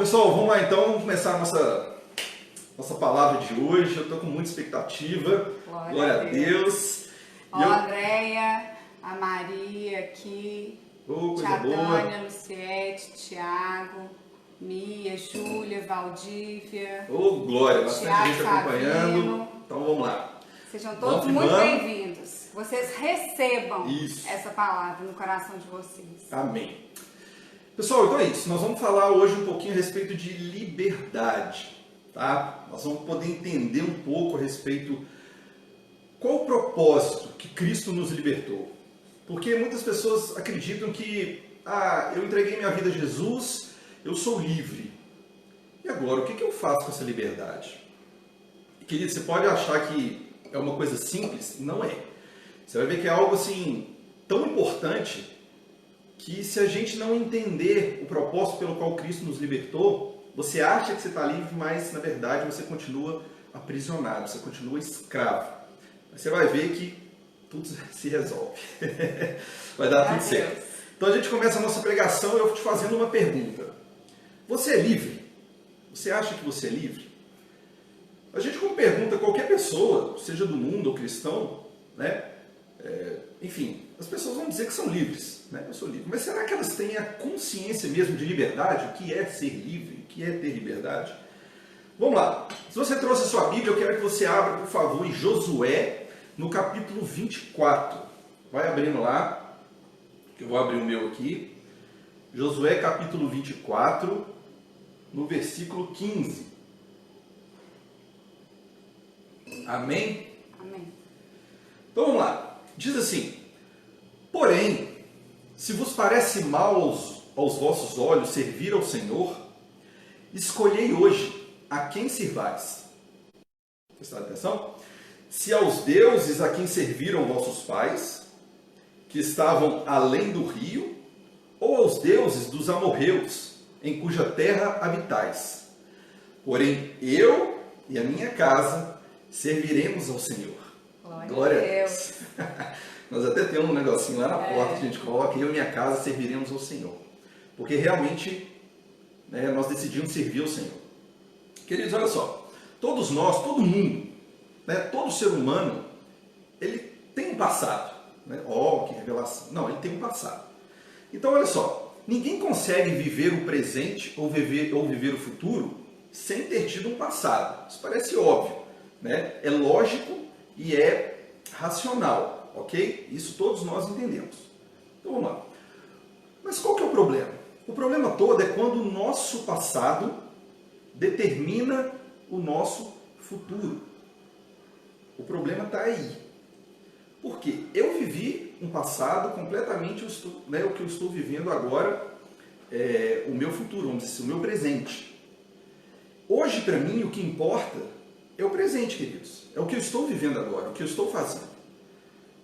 pessoal, vamos lá então, vamos começar a nossa palavra de hoje. Eu estou com muita expectativa. Glória a Deus. Ó, a Andréia, a Maria aqui, Coisa Tia boa. Tânia, Luciete, Tiago, Mia, Júlia, Valdívia, Glória, bastante Tiago gente acompanhando. Savino. Então vamos lá. Sejam todos Vamos muito firmando. bem-vindos. Vocês recebam Isso. essa palavra no coração de vocês. Amém. Pessoal, então é isso. Nós vamos falar hoje um pouquinho a respeito de liberdade, tá? Nós vamos poder entender um pouco a respeito qual o propósito que Cristo nos libertou. Porque muitas pessoas acreditam que, eu entreguei minha vida a Jesus, eu sou livre. E agora, o que eu faço com essa liberdade? Querido, você pode achar que é uma coisa simples? Não é. Você vai ver que é algo assim tão importante que se a gente não entender o propósito pelo qual Cristo nos libertou, você acha que você está livre, mas na verdade você continua aprisionado, você continua escravo. Mas você vai ver que tudo se resolve. Vai dar tudo certo. Então a gente começa a nossa pregação eu te fazendo uma pergunta. Você é livre? Você acha que você é livre? A gente como pergunta qualquer pessoa, seja do mundo ou cristão, né? Enfim, as pessoas vão dizer que são livres, né? Eu sou livre. Mas será que elas têm a consciência mesmo de liberdade? O que é ser livre? O que é ter liberdade? Vamos lá. Se você trouxe a sua Bíblia, eu quero que você abra, por favor, em Josué, no capítulo 24. Vai abrindo lá, que eu vou abrir o meu aqui. Josué, capítulo 24, no versículo 15. Amém? Amém. Então vamos lá. Diz assim: porém, se vos parece mal aos vossos olhos servir ao Senhor, escolhei hoje a quem sirvais. Prestaram atenção? Se aos deuses a quem serviram vossos pais, que estavam além do rio, ou aos deuses dos amorreus, em cuja terra habitais. Porém, eu e a minha casa serviremos ao Senhor. Glória a Deus. Nós até temos um negocinho lá na porta que a gente coloca: eu e minha casa serviremos ao Senhor. Porque realmente nós decidimos servir ao Senhor. Queridos, olha só. Todos nós, todo mundo, todo ser humano, ele tem um passado. Que revelação. Não, ele tem um passado. Então, olha só. Ninguém consegue viver o presente ou viver o futuro sem ter tido um passado. Isso parece óbvio. É lógico e é racional, ok? Isso todos nós entendemos. Então vamos lá. Mas qual que é o problema? O problema todo é quando o nosso passado determina o nosso futuro. O problema está aí. Por quê? Eu vivi um passado completamente o que eu estou vivendo agora, o meu futuro, vamos dizer assim, o meu presente. Hoje, para mim, o que importa é o presente, queridos. É o que eu estou vivendo agora, o que eu estou fazendo.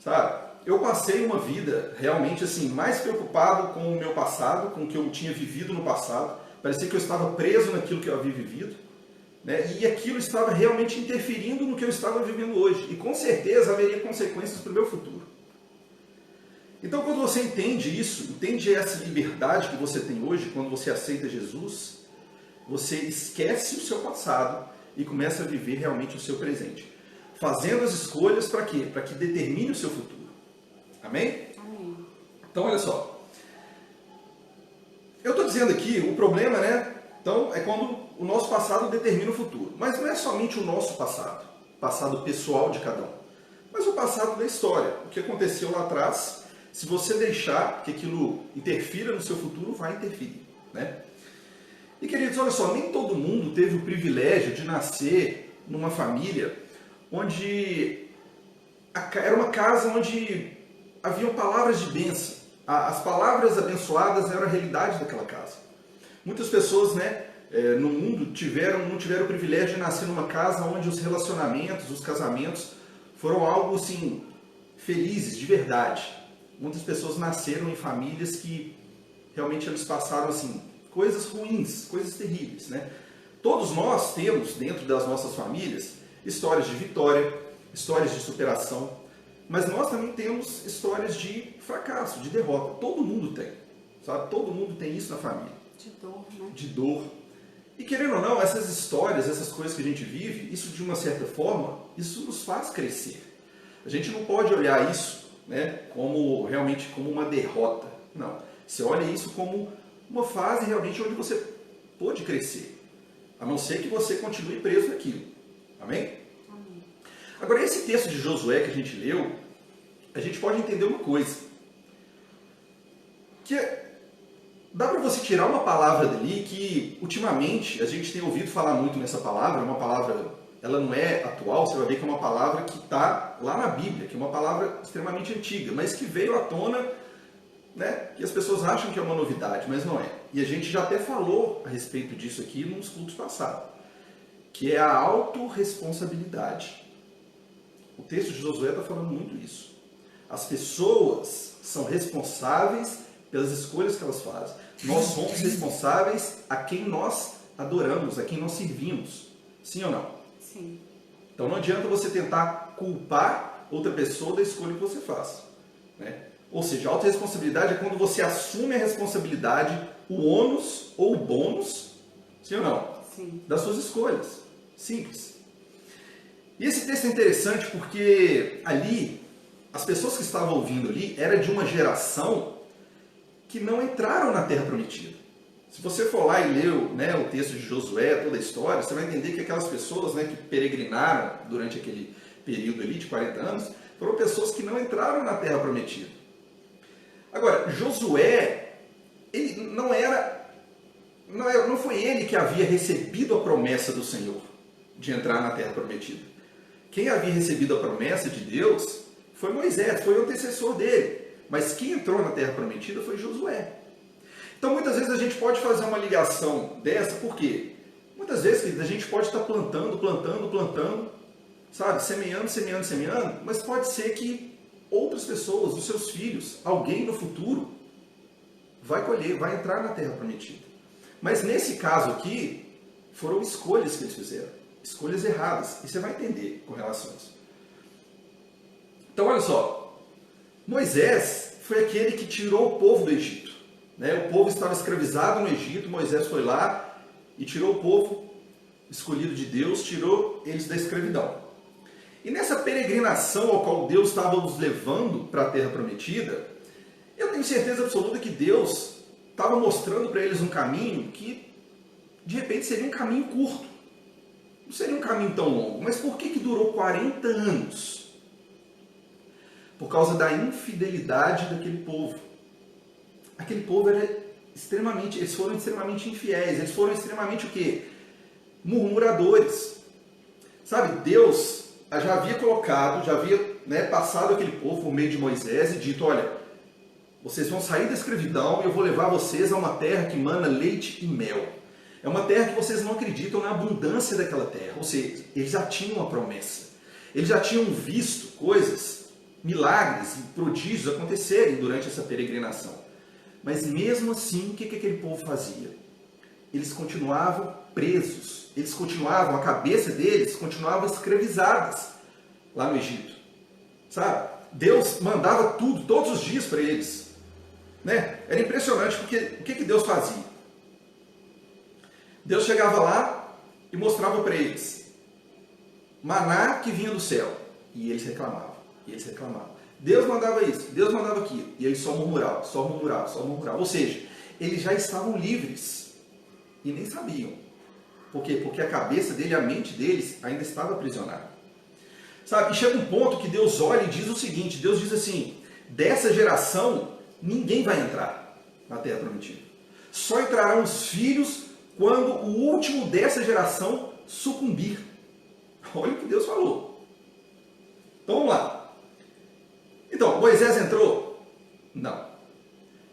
Sabe? Eu passei uma vida realmente assim, mais preocupado com o meu passado, com o que eu tinha vivido no passado. Parecia que eu estava preso naquilo que eu havia vivido. E aquilo estava realmente interferindo no que eu estava vivendo hoje. E com certeza haveria consequências para o meu futuro. Então, quando você entende isso, entende essa liberdade que você tem hoje, quando você aceita Jesus, você esquece o seu passado e começa a viver realmente o seu presente. Fazendo as escolhas para quê? Para que determine o seu futuro. Amém? Amém. Então, olha só. Eu estou dizendo aqui, o problema, então, é quando o nosso passado determina o futuro. Mas não é somente o nosso passado pessoal de cada um, mas o passado da história. O que aconteceu lá atrás, se você deixar que aquilo interfira no seu futuro, vai interferir, E, queridos, olha só, nem todo mundo teve o privilégio de nascer numa família onde era uma casa onde haviam palavras de bênção. As palavras abençoadas eram a realidade daquela casa. Muitas pessoas, no mundo não tiveram o privilégio de nascer numa casa onde os relacionamentos, os casamentos foram algo assim felizes, de verdade. Muitas pessoas nasceram em famílias que realmente eles passaram assim coisas ruins, coisas terríveis, Todos nós temos dentro das nossas famílias histórias de vitória, histórias de superação, mas nós também temos histórias de fracasso, de derrota. Todo mundo tem, sabe? Todo mundo tem isso na família. De dor, De dor. E querendo ou não, essas histórias, essas coisas que a gente vive, isso de uma certa forma, isso nos faz crescer. A gente não pode olhar isso, né, como realmente como uma derrota. Não. Você olha isso como uma fase realmente onde você pode crescer. A não ser que você continue preso naquilo. Amém? Amém. Agora, esse texto de Josué que a gente leu, a gente pode entender uma coisa. Que dá para você tirar uma palavra dali que, ultimamente, a gente tem ouvido falar muito nessa palavra, uma palavra, ela não é atual, você vai ver que é uma palavra que está lá na Bíblia, que é uma palavra extremamente antiga, mas que veio à tona, né, que as pessoas acham que é uma novidade, mas não é. E a gente já até falou a respeito disso aqui nos cultos passados, que é a autorresponsabilidade. O texto de Josué está falando muito isso. As pessoas são responsáveis pelas escolhas que elas fazem. Nós somos responsáveis a quem nós adoramos, a quem nós servimos. Sim ou não? Sim. Então não adianta você tentar culpar outra pessoa da escolha que você faz, né? Ou seja, a autorresponsabilidade é quando você assume a responsabilidade, o ônus ou o bônus, sim ou não? Sim. Das suas escolhas. Simples. E esse texto é interessante porque ali, as pessoas que estavam ouvindo ali, era de uma geração que não entraram na Terra Prometida. Se você for lá e ler, né, o texto de Josué, toda a história, você vai entender que aquelas pessoas, né, que peregrinaram durante aquele período ali de 40 anos, foram pessoas que não entraram na Terra Prometida. Agora, Josué, ele não foi ele que havia recebido a promessa do Senhor de entrar na Terra Prometida. Quem havia recebido a promessa de Deus foi Moisés, foi o antecessor dele. Mas quem entrou na Terra Prometida foi Josué. Então muitas vezes a gente pode fazer uma ligação dessa, por quê? Muitas vezes a gente pode estar plantando, sabe? Semeando, mas pode ser que outras pessoas, os seus filhos, alguém no futuro, vai colher, vai entrar na Terra Prometida. Mas nesse caso aqui, foram escolhas que eles fizeram. Escolhas erradas. E você vai entender com relação a isso. Então olha só, Moisés foi aquele que tirou o povo do Egito. Né? O povo estava escravizado no Egito, Moisés foi lá e tirou o povo escolhido de Deus, tirou eles da escravidão. E nessa peregrinação ao qual Deus estava os levando para a Terra Prometida, eu tenho certeza absoluta que Deus estava mostrando para eles um caminho que, de repente, seria um caminho curto. Não seria um caminho tão longo. Mas por que durou 40 anos? Por causa da infidelidade daquele povo. Aquele povo eles foram extremamente infiéis, eles foram extremamente o quê? Murmuradores. Sabe, Deus já havia colocado, já havia, né, passado aquele povo por meio de Moisés e dito, olha, vocês vão sair da escravidão e eu vou levar vocês a uma terra que mana leite e mel. É uma terra que vocês não acreditam na abundância daquela terra. Ou seja, eles já tinham a promessa. Eles já tinham visto coisas, milagres e prodígios acontecerem durante essa peregrinação. Mas mesmo assim, o que aquele povo fazia? Eles continuavam presos. Eles continuavam, a cabeça deles continuava escravizadas lá no Egito. Sabe? Deus mandava tudo, todos os dias para eles. Né? Era impressionante, porque o que Deus fazia? Deus chegava lá e mostrava para eles maná que vinha do céu. E eles reclamavam, Deus mandava isso, Deus mandava aquilo. E eles só murmuravam. Ou seja, eles já estavam livres e nem sabiam. Por quê? Porque a cabeça dele, a mente deles ainda estava aprisionada. Sabe? E chega um ponto que Deus olha e diz o seguinte, Deus diz assim, dessa geração ninguém vai entrar na Terra Prometida. Só entrarão os filhos quando o último dessa geração sucumbir. Olha o que Deus falou. Então vamos lá. Então, Moisés entrou? Não.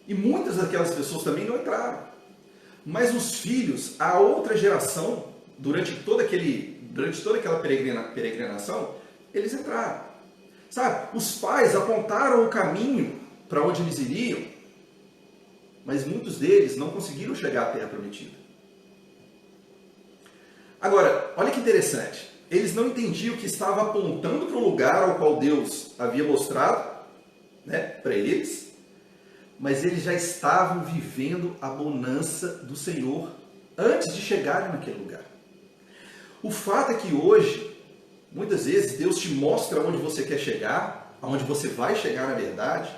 E muitas daquelas pessoas também não entraram. Mas os filhos, a outra geração, durante toda aquela peregrinação, eles entraram. Sabe? Os pais apontaram o caminho para onde eles iriam, mas muitos deles não conseguiram chegar à Terra Prometida. Agora, olha que interessante. Eles não entendiam que estava apontando para o lugar ao qual Deus havia mostrado, né, para eles, mas eles já estavam vivendo a bonança do Senhor antes de chegarem naquele lugar. O fato é que hoje, muitas vezes, Deus te mostra onde você quer chegar, aonde você vai chegar na verdade,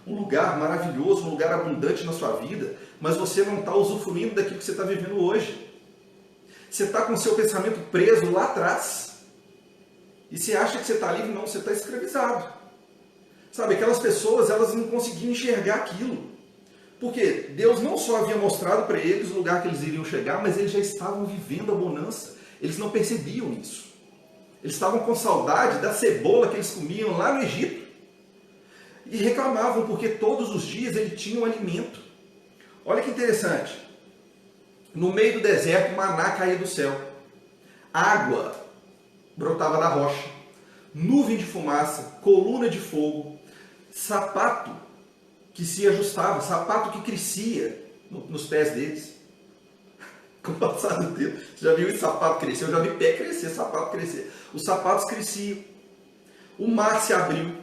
um lugar maravilhoso, um lugar abundante na sua vida, mas você não está usufruindo daquilo que você está vivendo hoje. Você está com o seu pensamento preso lá atrás. E você acha que você está livre? Não, você está escravizado. Sabe, aquelas pessoas, elas não conseguiam enxergar aquilo. Porque Deus não só havia mostrado para eles o lugar que eles iriam chegar, mas eles já estavam vivendo a bonança. Eles não percebiam isso. Eles estavam com saudade da cebola que eles comiam lá no Egito. E reclamavam porque todos os dias eles tinham alimento. Olha que interessante. No meio do deserto, maná caía do céu. Água brotava da rocha. Nuvem de fumaça, coluna de fogo, sapato que se ajustava, sapato que crescia nos pés deles. Com o passar do tempo, você já viu esse sapato crescer? Eu já vi pé crescer, sapato crescer. Os sapatos cresciam. O mar se abriu.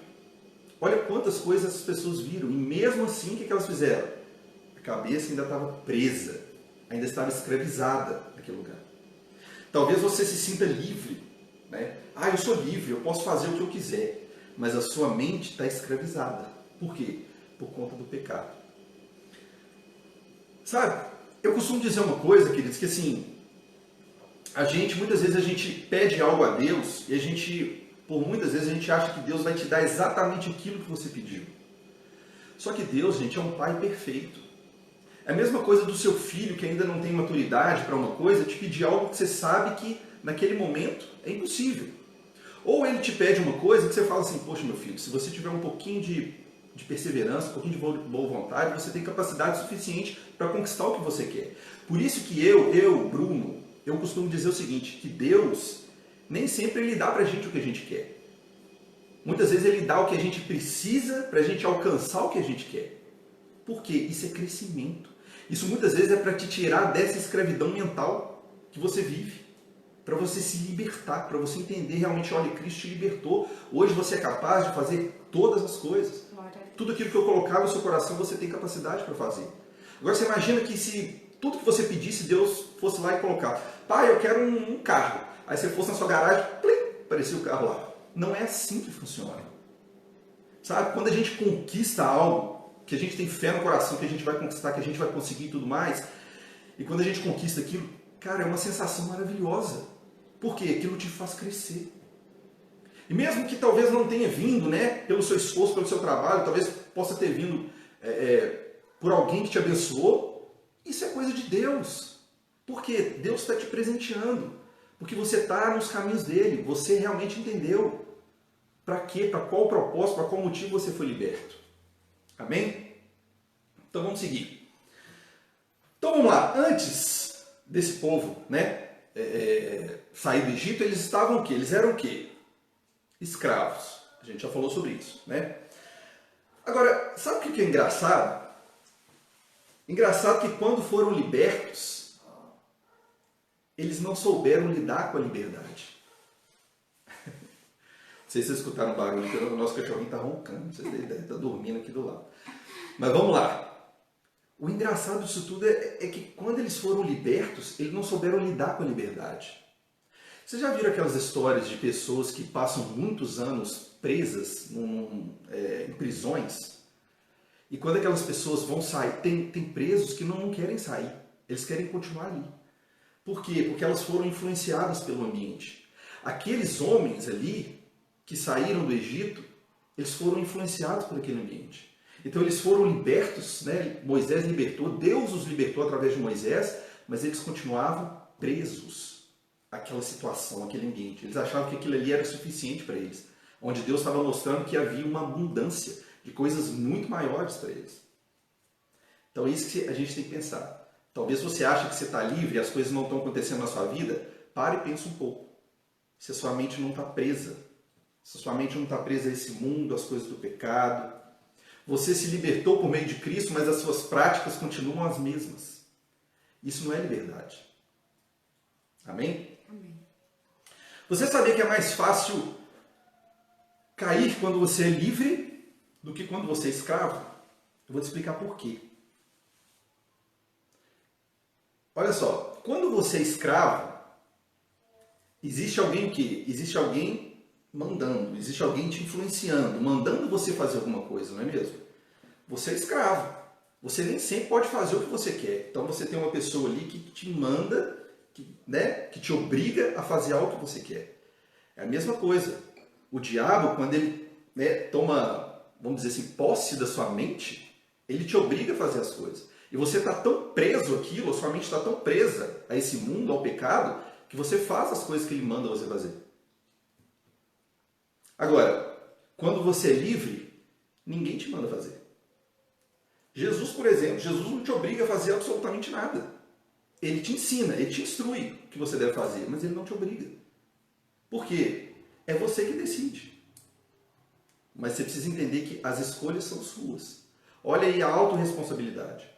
Olha quantas coisas as pessoas viram. E mesmo assim, o que elas fizeram? A cabeça ainda estava presa, ainda estava escravizada naquele lugar. Talvez você se sinta livre, né? Eu sou livre, eu posso fazer o que eu quiser. Mas a sua mente está escravizada. Por quê? Por conta do pecado. Sabe, eu costumo dizer uma coisa, queridos, que assim, muitas vezes a gente pede algo a Deus e por muitas vezes a gente acha que Deus vai te dar exatamente aquilo que você pediu. Só que Deus, gente, é um Pai perfeito. É a mesma coisa do seu filho que ainda não tem maturidade para uma coisa, te pedir algo que você sabe que naquele momento é impossível. Ou ele te pede uma coisa que você fala assim, poxa meu filho, se você tiver um pouquinho de perseverança, um pouquinho de boa vontade, você tem capacidade suficiente para conquistar o que você quer. Por isso que Bruno, eu costumo dizer o seguinte, que Deus nem sempre Ele dá para a gente o que a gente quer. Muitas vezes Ele dá o que a gente precisa para a gente alcançar o que a gente quer. Por quê? Isso é crescimento. Isso muitas vezes é para te tirar dessa escravidão mental que você vive. Para você se libertar, para você entender realmente, olha, Cristo te libertou. Hoje você é capaz de fazer todas as coisas. Tudo aquilo que eu colocar no seu coração, você tem capacidade para fazer. Agora você imagina que se tudo que você pedisse, Deus fosse lá e colocar. Pai, eu quero um carro. Aí você fosse na sua garagem, plim, aparecia o carro lá. Não é assim que funciona. Sabe, quando a gente conquista algo, que a gente tem fé no coração, que a gente vai conquistar, que a gente vai conseguir e tudo mais, e quando a gente conquista aquilo, cara, é uma sensação maravilhosa. Por quê? Aquilo te faz crescer. E mesmo que talvez não tenha vindo, né, pelo seu esforço, pelo seu trabalho, talvez possa ter vindo por alguém que te abençoou, isso é coisa de Deus. Por quê? Deus está te presenteando. Porque você está nos caminhos dele. Você realmente entendeu para quê, para qual propósito, para qual motivo você foi liberto. Amém? Então vamos seguir. Então vamos lá. Antes desse povo, né, sair do Egito, eles estavam o quê? Eles eram o quê? Escravos. A gente já falou sobre isso, né? Agora, sabe o que é engraçado? Engraçado que quando foram libertos, eles não souberam lidar com a liberdade. Não sei se vocês escutaram o barulho, porque o nosso cachorrinho está roncando, não sei se ele deve estar dormindo aqui do lado. Mas vamos lá. O engraçado disso tudo é que quando eles foram libertos, eles não souberam lidar com a liberdade. Vocês já viram aquelas histórias de pessoas que passam muitos anos presas em prisões? E quando aquelas pessoas vão sair, tem presos que não querem sair. Eles querem continuar ali. Por quê? Porque elas foram influenciadas pelo ambiente. Aqueles homens ali que saíram do Egito, eles foram influenciados por aquele ambiente. Então eles foram libertos, né? Moisés libertou, Deus os libertou através de Moisés, mas eles continuavam presos àquela situação, àquele ambiente. Eles achavam que aquilo ali era suficiente para eles, onde Deus estava mostrando que havia uma abundância de coisas muito maiores para eles. Então é isso que a gente tem que pensar. Talvez você ache que você está livre e as coisas não estão acontecendo na sua vida, pare e pense um pouco. Se a sua mente não está presa, se a sua mente não está presa a esse mundo, às coisas do pecado, você se libertou por meio de Cristo, mas as suas práticas continuam as mesmas. Isso não é liberdade. Amém? Amém. Você sabia que é mais fácil cair quando você é livre do que quando você é escravo? Eu vou te explicar por quê. Olha só, Quando você é escravo, existe alguém o quê? Existe alguém mandando, existe alguém te influenciando, mandando você fazer alguma coisa, não é mesmo? Você é escravo. Você nem sempre pode fazer o que você quer. Então você tem uma pessoa ali que te manda, que te obriga a fazer algo que você quer. É a mesma coisa. O diabo, quando ele toma, vamos dizer assim, posse da sua mente, ele te obriga a fazer as coisas. E você está tão preso àquilo, a sua mente está tão presa a esse mundo, ao pecado, que você faz as coisas que ele manda você fazer. Agora, quando você é livre, ninguém te manda fazer. Jesus, por exemplo, Jesus não te obriga a fazer absolutamente nada. Ele te ensina, ele te instrui o que você deve fazer, mas ele não te obriga. Por quê? É você que decide. Mas você precisa entender que as escolhas são suas. Olha aí a autorresponsabilidade.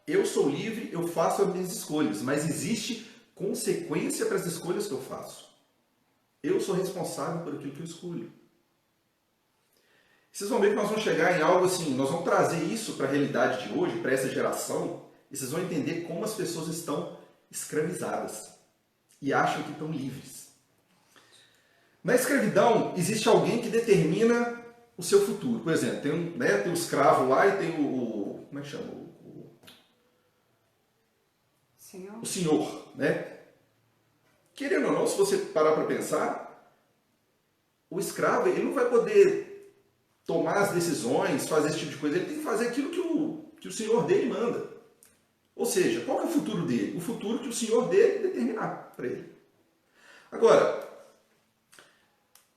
Eu sou livre, eu faço as minhas escolhas, mas existe consequência para as escolhas que eu faço. Eu sou responsável por aquilo que eu escolho. Vocês vão ver que nós vamos chegar em algo assim, nós vamos trazer isso para a realidade de hoje, para essa geração, e vocês vão entender como as pessoas estão escravizadas e acham que estão livres. Na escravidão, existe alguém que determina o seu futuro. Por exemplo, tem o escravo lá e tem como é que chama? Senhor? O senhor, né? Querendo ou não, se você parar para pensar, o escravo, ele não vai poder tomar as decisões, fazer esse tipo de coisa, ele tem que fazer aquilo que o senhor dele manda. Ou seja, qual que é o futuro dele? O futuro que o senhor dele determinar para ele. Agora,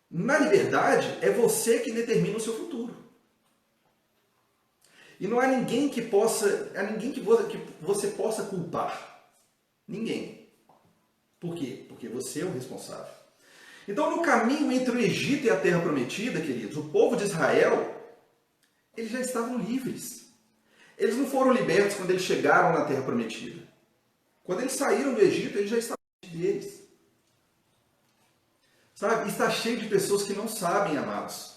na liberdade, é você que determina o seu futuro. E não há ninguém que você possa culpar. Ninguém. Por quê? Porque você é o responsável. Então, no caminho entre o Egito e a Terra Prometida, queridos, o povo de Israel, eles já estavam livres. Eles não foram libertos quando eles chegaram na Terra Prometida. Quando eles saíram do Egito, eles já estavam livres deles. Sabe? Está cheio de pessoas que não sabem, amados.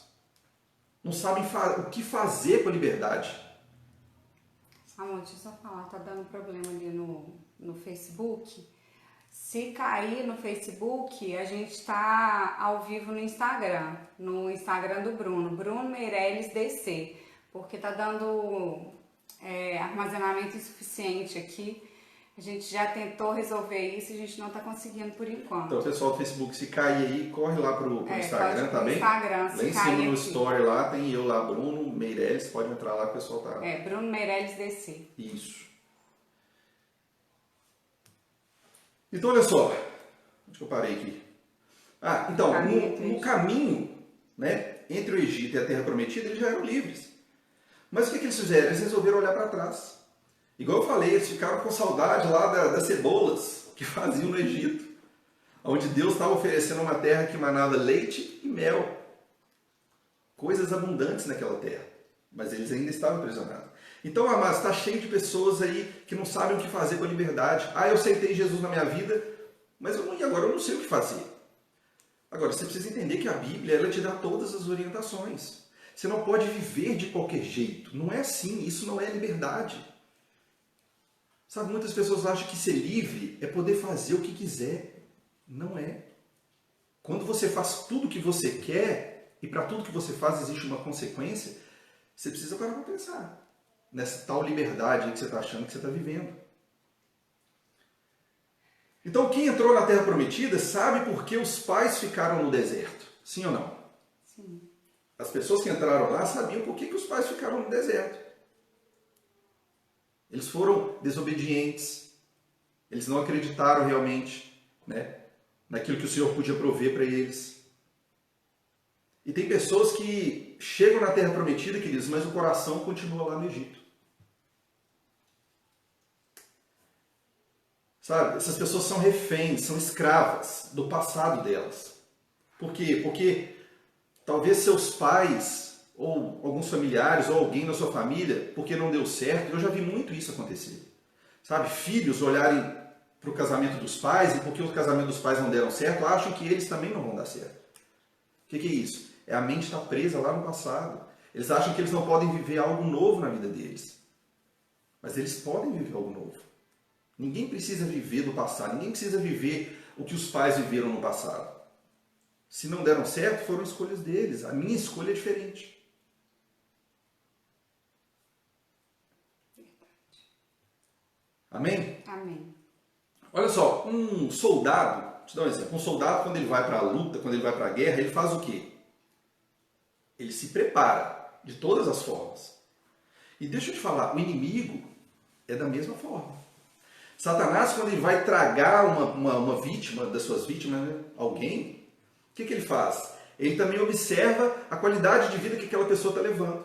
Não sabem o que fazer com a liberdade. Amor, deixa eu só falar, tá dando problema ali no Facebook. Se cair no Facebook, a gente está ao vivo no Instagram do Bruno Meirelles DC, porque tá dando armazenamento insuficiente aqui. A gente já tentou resolver isso e a gente não tá conseguindo por enquanto. Então, pessoal do Facebook, se cair aí, corre lá pro Instagram, tá bem? Instagram, lá em cima no story lá, tem eu lá, Bruno Meirelles, pode entrar lá que o pessoal tá... Bruno Meirelles DC. Isso. Então, olha só. Onde que eu parei aqui? Então, no caminho, né, entre o Egito e a Terra Prometida, eles já eram livres. Mas o que eles fizeram? Eles resolveram olhar para trás. Igual eu falei, eles ficaram com saudade lá das cebolas que faziam no Egito, onde Deus estava oferecendo uma terra que manava leite e mel. Coisas abundantes naquela terra. Mas eles ainda estavam aprisionados. Então, amados, está cheio de pessoas aí que não sabem o que fazer com a liberdade. Eu aceitei Jesus na minha vida, mas agora eu não sei o que fazer. Agora, você precisa entender que a Bíblia, ela te dá todas as orientações. Você não pode viver de qualquer jeito. Não é assim, isso não é liberdade. Sabe, muitas pessoas acham que ser livre é poder fazer o que quiser. Não é. Quando você faz tudo o que você quer, e para tudo que você faz existe uma consequência, você precisa parar para pensar nessa tal liberdade aí que você está achando que você está vivendo. Então, quem entrou na Terra Prometida sabe por que os pais ficaram no deserto. Sim ou não? Sim. As pessoas que entraram lá sabiam por que os pais ficaram no deserto. Eles foram desobedientes. Eles não acreditaram realmente, né, naquilo que o Senhor podia prover para eles. E tem pessoas que chegam na Terra Prometida, queridos, mas o coração continua lá no Egito. Sabe? Essas pessoas são reféns, são escravas do passado delas. Por quê? Porque talvez seus pais, ou alguns familiares, ou alguém na sua família, porque não deu certo, eu já vi muito isso acontecer. Sabe? Filhos olharem para o casamento dos pais, e porque o casamento dos pais não deram certo, acham que eles também não vão dar certo. O que é isso? A mente está presa lá no passado. Eles acham que eles não podem viver algo novo na vida deles. Mas eles podem viver algo novo. Ninguém precisa viver do passado, ninguém precisa viver o que os pais viveram no passado. Se não deram certo, foram escolhas deles. A minha escolha é diferente. Amém? Amém. Olha só, um soldado, vou te dar um exemplo, um soldado quando ele vai para a luta, quando ele vai para a guerra, ele faz o quê? Ele se prepara de todas as formas. E deixa eu te falar, o inimigo é da mesma forma. Satanás, quando ele vai tragar uma vítima das suas vítimas, né, alguém, o que ele faz? Ele também observa a qualidade de vida que aquela pessoa está levando.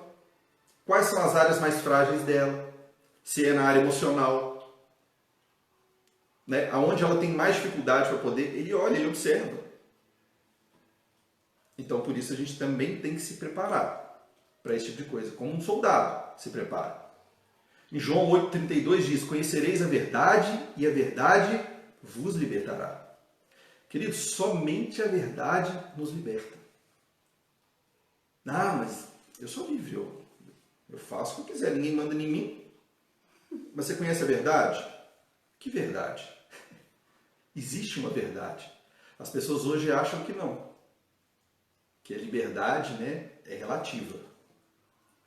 Quais são as áreas mais frágeis dela? Se é na área emocional, né, aonde ela tem mais dificuldade para poder, ele olha, ele observa. Então, por isso, a gente também tem que se preparar para esse tipo de coisa, como um soldado se prepara. Em João 8,32 diz, conhecereis a verdade e a verdade vos libertará. Queridos, somente a verdade nos liberta. Ah, mas eu sou livre, eu faço o que eu quiser, ninguém manda em mim. Mas você conhece a verdade? Que verdade? Existe uma verdade. As pessoas hoje acham que não. Que a liberdade, né, é relativa.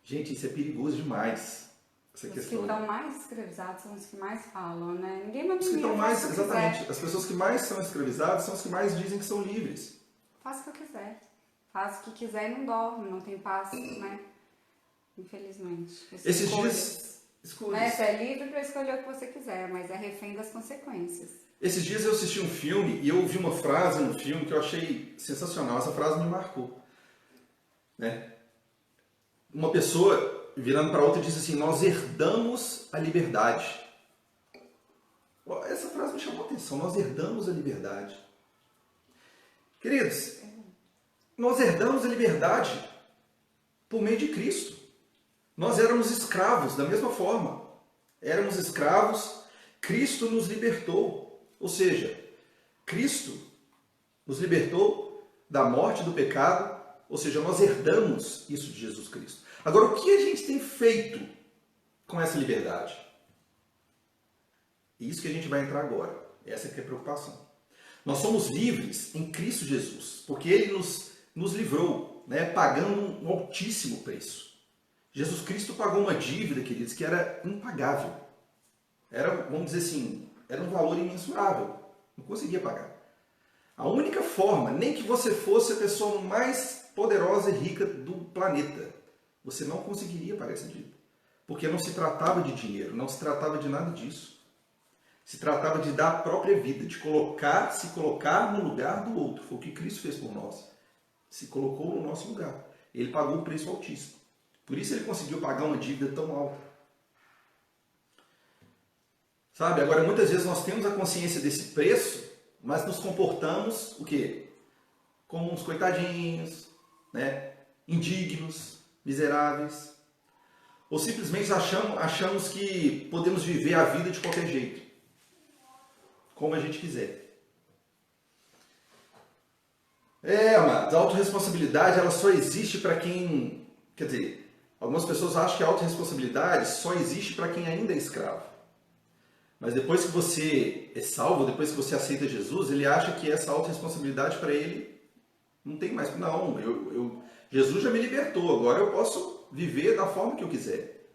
Gente, isso é perigoso demais. Essa Os questão. que estão mais escravizados são os que mais falam, né? Ninguém manda Os que em mim, estão eu mais, faço o que eu exatamente, quiser. as pessoas que mais são escravizadas são as que mais dizem que são livres. Faço o que eu quiser. Faço o que quiser e não dorme, não tem paz, né? Infelizmente. Esses dias, Né? Você é livre para escolher o que você quiser, mas é refém das consequências. esses dias eu assisti um filme e eu ouvi uma frase no filme que eu achei sensacional. Essa frase me marcou, né? Uma pessoa virando para outra disse assim: nós herdamos a liberdade. Essa frase me chamou a atenção. Nós herdamos a liberdade. Queridos, nós herdamos a liberdade por meio de Cristo. Nós éramos escravos da mesma forma. Éramos escravos, Cristo nos libertou. Ou seja, Cristo nos libertou da morte, do pecado. Ou seja, nós herdamos isso de Jesus Cristo. Agora, o que a gente tem feito com essa liberdade? É isso que a gente vai entrar agora. Essa que é a preocupação. Nós somos livres em Cristo Jesus, porque Ele nos livrou, né, pagando um altíssimo preço. Jesus Cristo pagou uma dívida, queridos, que era impagável. Era, vamos dizer assim, era um valor imensurável. Não conseguia pagar. A única forma, nem que você fosse a pessoa mais poderosa e rica do planeta, você não conseguiria pagar essa dívida. Porque não se tratava de dinheiro, não se tratava de nada disso. Se tratava de dar a própria vida, de se colocar no lugar do outro. Foi o que Cristo fez por nós. Se colocou no nosso lugar. Ele pagou um preço altíssimo. Por isso ele conseguiu pagar uma dívida tão alta. Sabe, agora muitas vezes nós temos a consciência desse preço, mas nos comportamos o quê? Como uns coitadinhos, né? Indignos, miseráveis. Ou simplesmente achamos que podemos viver a vida de qualquer jeito. Como a gente quiser. Amados, a autorresponsabilidade ela só existe para quem... Quer dizer, algumas pessoas acham que a autorresponsabilidade só existe para quem ainda é escravo. Mas depois que você é salvo, depois que você aceita Jesus, ele acha que essa autorresponsabilidade para ele não tem mais. Não, Jesus já me libertou, agora eu posso viver da forma que eu quiser.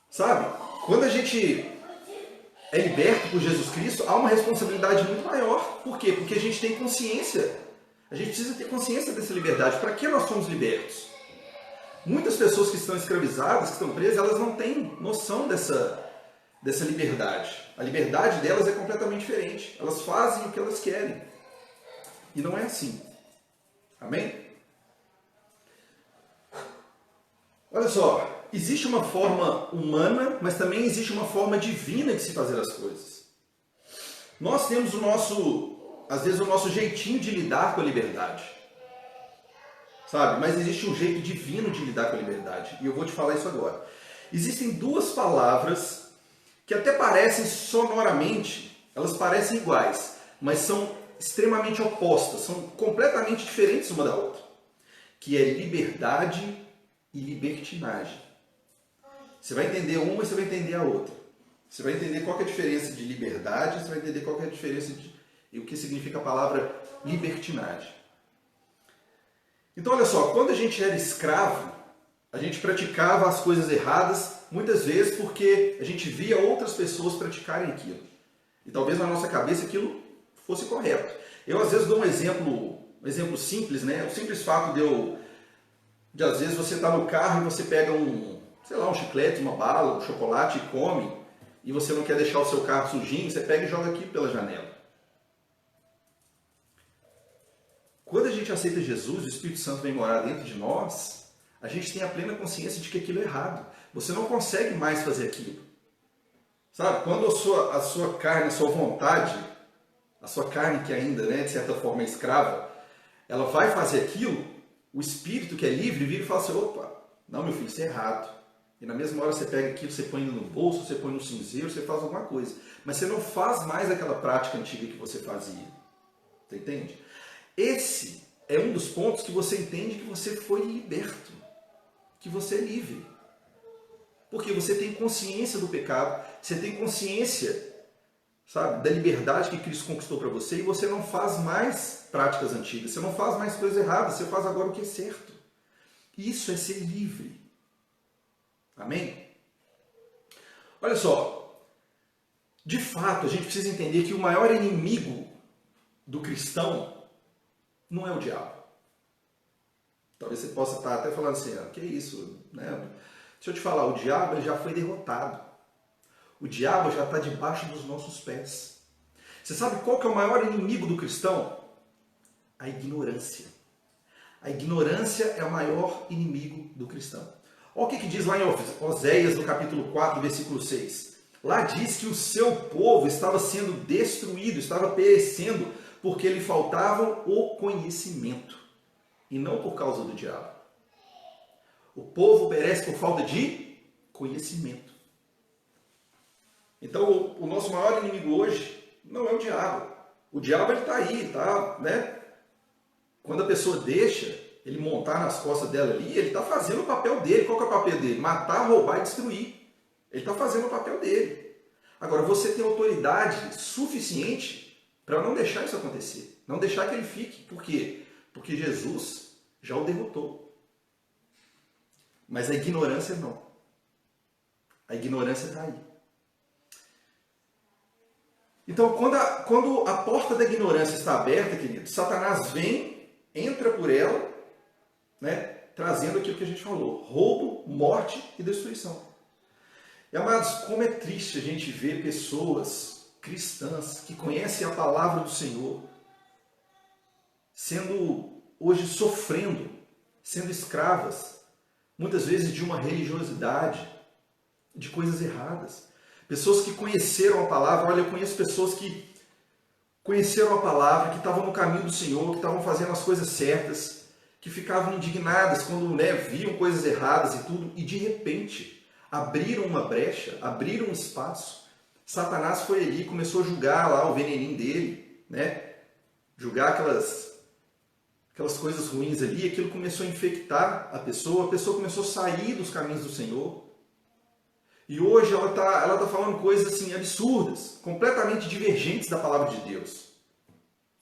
Sabe? Quando a gente é liberto por Jesus Cristo, há uma responsabilidade muito maior. Por quê? Porque a gente tem consciência. A gente precisa ter consciência dessa liberdade. Para que nós somos libertos? Muitas pessoas que estão escravizadas, que estão presas, elas não têm noção dessa liberdade. A liberdade delas é completamente diferente. Elas fazem o que elas querem. E não é assim. Amém? Olha só, existe uma forma humana, mas também existe uma forma divina de se fazer as coisas. Nós temos às vezes o nosso jeitinho de lidar com a liberdade. Sabe? Mas existe um jeito divino de lidar com a liberdade. E eu vou te falar isso agora. Existem duas palavras que até parecem sonoramente, elas parecem iguais, mas são extremamente opostas, são completamente diferentes uma da outra. Que é liberdade e libertinagem. Você vai entender uma e você vai entender a outra. Você vai entender qual que é a diferença de liberdade, você vai entender qual que é a diferença e o que significa a palavra libertinagem. Então, olha só, quando a gente era escravo, a gente praticava as coisas erradas, muitas vezes porque a gente via outras pessoas praticarem aquilo. E talvez na nossa cabeça aquilo fosse correto. Eu, às vezes, dou um exemplo simples, né? O simples fato de às vezes, você estar no carro e você pega um chiclete, uma bala, um chocolate e come, e você não quer deixar o seu carro sujinho, você pega e joga aqui pela janela. Quando a gente aceita Jesus, o Espírito Santo vem morar dentro de nós, a gente tem a plena consciência de que aquilo é errado. Você não consegue mais fazer aquilo. Sabe? Quando a sua carne, a sua vontade, a sua carne que ainda, né, de certa forma é escrava, ela vai fazer aquilo, o Espírito que é livre vira e fala assim, opa, não, meu filho, isso é errado. E na mesma hora você pega aquilo, você põe no bolso, você põe no cinzeiro, você faz alguma coisa. Mas você não faz mais aquela prática antiga que você fazia. Você entende? Esse é um dos pontos que você entende que você foi liberto, que você é livre. Porque você tem consciência do pecado, você tem consciência, sabe, da liberdade que Cristo conquistou para você, e você não faz mais práticas antigas, você não faz mais coisas erradas, você faz agora o que é certo. Isso é ser livre. Amém? Olha só, de fato a gente precisa entender que o maior inimigo do cristão não é o diabo. Talvez você possa estar até falando assim, que é isso, né? Deixa eu te falar, o diabo ele já foi derrotado. O diabo já está debaixo dos nossos pés. Você sabe qual que é o maior inimigo do cristão? A ignorância. A ignorância é o maior inimigo do cristão. Olha o que diz lá em Oséias, no capítulo 4, versículo 6. Lá diz que o seu povo estava sendo destruído, estava perecendo, porque lhe faltava o conhecimento. E não por causa do diabo. O povo perece por falta de conhecimento. Então, o nosso maior inimigo hoje não é o diabo. O diabo está aí, tá, né? Quando a pessoa deixa ele montar nas costas dela ali, ele está fazendo o papel dele. Qual que é o papel dele? Matar, roubar e destruir. Ele está fazendo o papel dele. Agora, você tem autoridade suficiente para não deixar isso acontecer. Não deixar que ele fique. Por quê? Porque Jesus já o derrotou. Mas a ignorância não. A ignorância está aí. Então, quando a porta da ignorância está aberta, querido, Satanás vem, entra por ela, né, trazendo aquilo que a gente falou: roubo, morte e destruição. E, amados, como é triste a gente ver pessoas cristãs que conhecem a palavra do Senhor sendo hoje sofrendo, sendo escravas, muitas vezes de uma religiosidade, de coisas erradas. Pessoas que conheceram a palavra. Olha, eu conheço pessoas que conheceram a palavra, que estavam no caminho do Senhor, que estavam fazendo as coisas certas, que ficavam indignadas quando, né, viam coisas erradas e tudo, e de repente abriram uma brecha, abriram um espaço. Satanás foi ali e começou a julgar lá o veneninho dele, né? Julgar aquelas coisas ruins ali, aquilo começou a infectar a pessoa começou a sair dos caminhos do Senhor. E hoje ela tá falando coisas assim absurdas, completamente divergentes da palavra de Deus.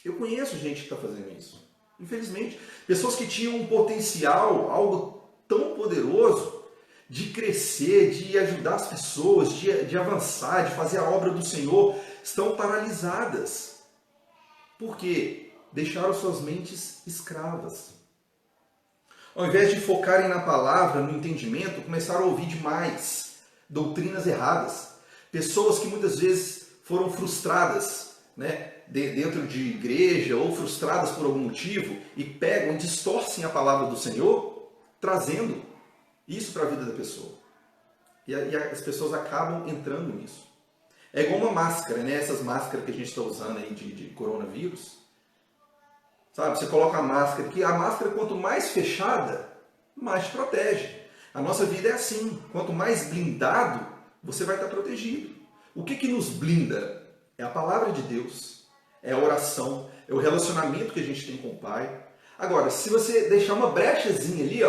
Eu conheço gente que está fazendo isso, infelizmente. Pessoas que tinham um potencial, algo tão poderoso de crescer, de ajudar as pessoas, de avançar, de fazer a obra do Senhor, estão paralisadas. Por quê? Deixaram suas mentes escravas. Ao invés de focarem na palavra, no entendimento, começaram a ouvir demais doutrinas erradas. Pessoas que muitas vezes foram frustradas, né, dentro de igreja, ou frustradas por algum motivo, e pegam e distorcem a palavra do Senhor, trazendo isso para a vida da pessoa. E as pessoas acabam entrando nisso. É igual uma máscara, né? Essas máscaras que a gente está usando aí de coronavírus. Sabe, você coloca a máscara, que a máscara, quanto mais fechada, mais te protege. A nossa vida é assim, quanto mais blindado, você vai estar protegido. O que nos blinda? É a palavra de Deus, é a oração, é o relacionamento que a gente tem com o Pai. Agora, se você deixar uma brechazinha ali,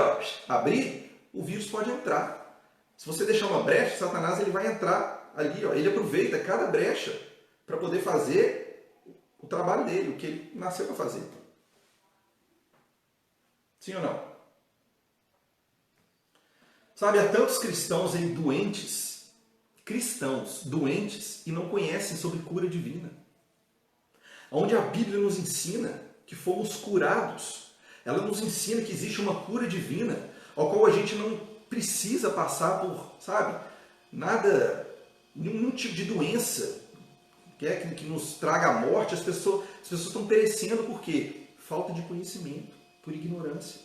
abrir, o vírus pode entrar. Se você deixar uma brecha, Satanás ele vai entrar ali, ó, ele aproveita cada brecha para poder fazer o trabalho dele, o que ele nasceu para fazer. Sim ou não? Sabe, há tantos cristãos aí doentes, e não conhecem sobre cura divina. Onde a Bíblia nos ensina que fomos curados. Ela nos ensina que existe uma cura divina, ao qual a gente não precisa passar por, sabe, nada, nenhum tipo de doença que nos traga a morte. As pessoas estão perecendo por quê? Falta de conhecimento, por ignorância.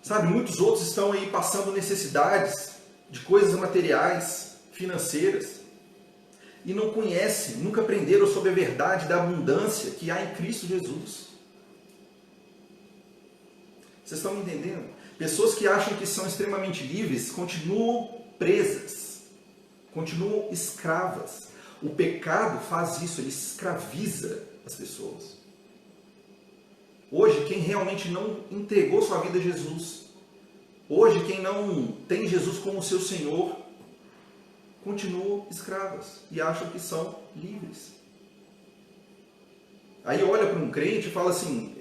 Sabe, muitos outros estão aí passando necessidades de coisas materiais, financeiras, e não conhecem, nunca aprenderam sobre a verdade da abundância que há em Cristo Jesus. Vocês estão me entendendo? Pessoas que acham que são extremamente livres continuam presas, continuam escravas. O pecado faz isso, ele escraviza as pessoas. Hoje, quem realmente não entregou sua vida a Jesus, hoje, quem não tem Jesus como seu Senhor, continuam escravas e acham que são livres. Aí olha para um crente e fala assim,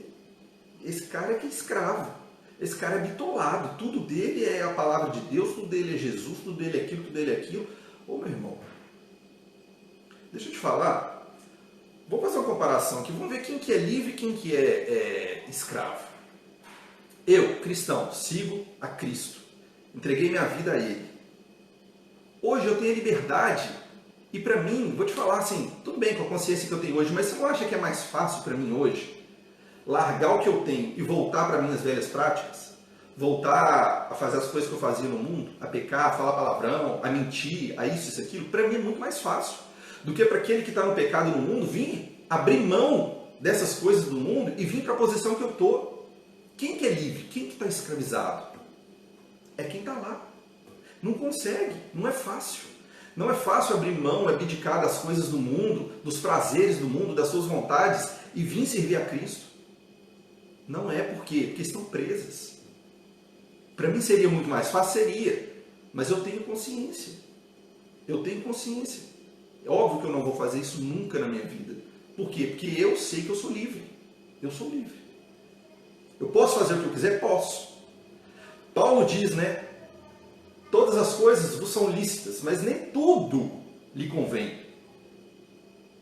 esse cara é que é escravo, esse cara é bitolado, tudo dele é a palavra de Deus, tudo dele é Jesus, tudo dele é aquilo, tudo dele é aquilo. Ô meu irmão, deixa eu te falar, vou fazer uma comparação aqui, vamos ver quem que é livre e quem que é escravo. Eu, cristão, sigo a Cristo, entreguei minha vida a Ele. Hoje eu tenho a liberdade, e para mim, vou te falar assim, tudo bem com a consciência que eu tenho hoje, mas você não acha que é mais fácil para mim hoje largar o que eu tenho e voltar para minhas velhas práticas? Voltar a fazer as coisas que eu fazia no mundo, a pecar, a falar palavrão, a mentir, a isso, aquilo? Para mim é muito mais fácil do que para aquele que está no pecado no mundo vir abrir mão dessas coisas do mundo e vir para a posição que eu estou. Quem que é livre? Quem que está escravizado? É quem está lá. Não consegue, não é fácil. Não é fácil abrir mão, abdicar das coisas do mundo, dos prazeres do mundo, das suas vontades e vir servir a Cristo. Não é por quê? Porque estão presas. Para mim seria muito mais fácil, seria. Mas eu tenho consciência. Eu tenho consciência. É óbvio que eu não vou fazer isso nunca na minha vida. Por quê? Porque eu sei que eu sou livre. Eu sou livre. Eu posso fazer o que eu quiser? Posso. Paulo diz, né? Todas as coisas vos são lícitas, mas nem tudo lhe convém.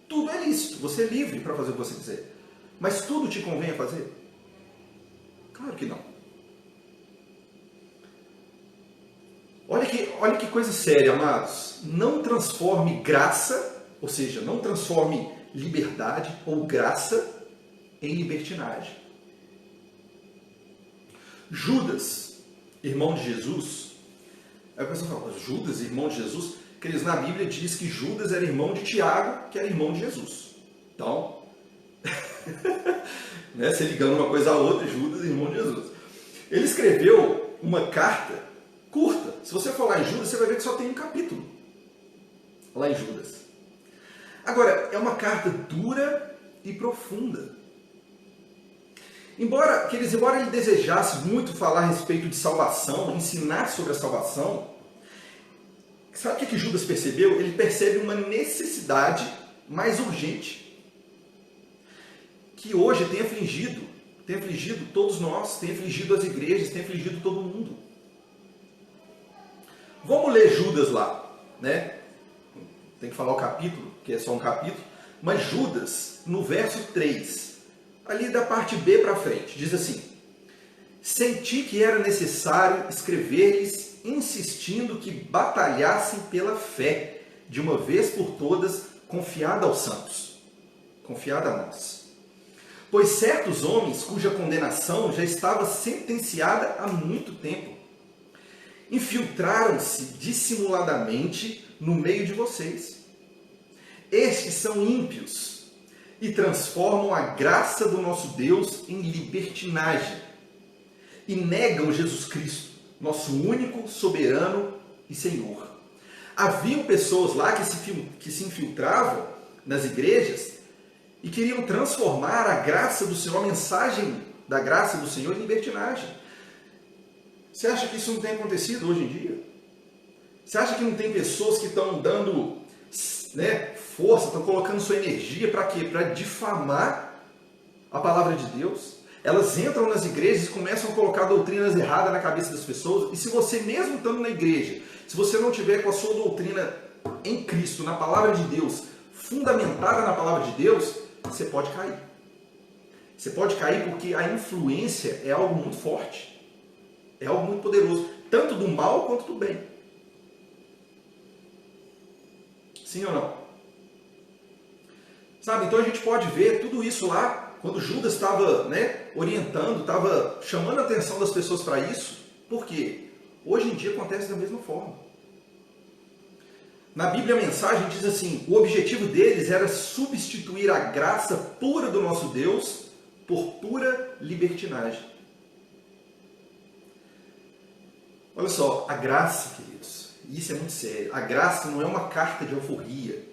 Tudo é lícito, você é livre para fazer o que você quiser. Mas tudo te convém a fazer? Claro que não. Olha que coisa séria, amados. Não transforme graça, ou seja, não transforme liberdade ou graça em libertinagem. Judas, irmão de Jesus, aí a pessoa fala, Judas, irmão de Jesus? Queridos, na Bíblia diz que Judas era irmão de Tiago, que era irmão de Jesus. Então, né, se ligando uma coisa a outra, Judas, irmão de Jesus. Ele escreveu uma carta curta. Se você for lá em Judas, você vai ver que só tem um capítulo. Lá em Judas. Agora, é uma carta dura e profunda. Embora ele desejasse muito falar a respeito de salvação, ensinar sobre a salvação, sabe o que Judas percebeu? Ele percebe uma necessidade mais urgente, que hoje tem afligido todos nós, tem afligido as igrejas, tem afligido todo mundo. Vamos ler Judas lá, né? Tem que falar o capítulo, que é só um capítulo, mas Judas, no verso 3, ali da parte B para frente, diz assim: senti que era necessário escrever-lhes, insistindo que batalhassem pela fé, de uma vez por todas, confiada aos santos, confiada a nós. Pois certos homens, cuja condenação já estava sentenciada há muito tempo, infiltraram-se dissimuladamente no meio de vocês. Estes são ímpios e transformam a graça do nosso Deus em libertinagem e negam Jesus Cristo, nosso único soberano e Senhor. Haviam pessoas lá que se infiltravam nas igrejas e queriam transformar a graça do Senhor, a mensagem da graça do Senhor, em libertinagem. Você acha que isso não tem acontecido hoje em dia? Você acha que não tem pessoas que estão dando, né, força, estão colocando sua energia para quê? Para difamar a palavra de Deus? Elas entram nas igrejas e começam a colocar doutrinas erradas na cabeça das pessoas. E se você mesmo estando na igreja, se você não tiver com a sua doutrina em Cristo, na palavra de Deus, fundamentada na palavra de Deus, você pode cair. Você pode cair porque a influência é algo muito forte. É algo muito poderoso. Tanto do mal quanto do bem. Sim ou não? Sabe, então a gente pode ver tudo isso lá, quando Judas estava, né, orientando, estava chamando a atenção das pessoas para isso. Por quê? Hoje em dia acontece da mesma forma. Na Bíblia a mensagem diz assim, o objetivo deles era substituir a graça pura do nosso Deus por pura libertinagem. Olha só, a graça, queridos, isso é muito sério, a graça não é uma carta de alforria,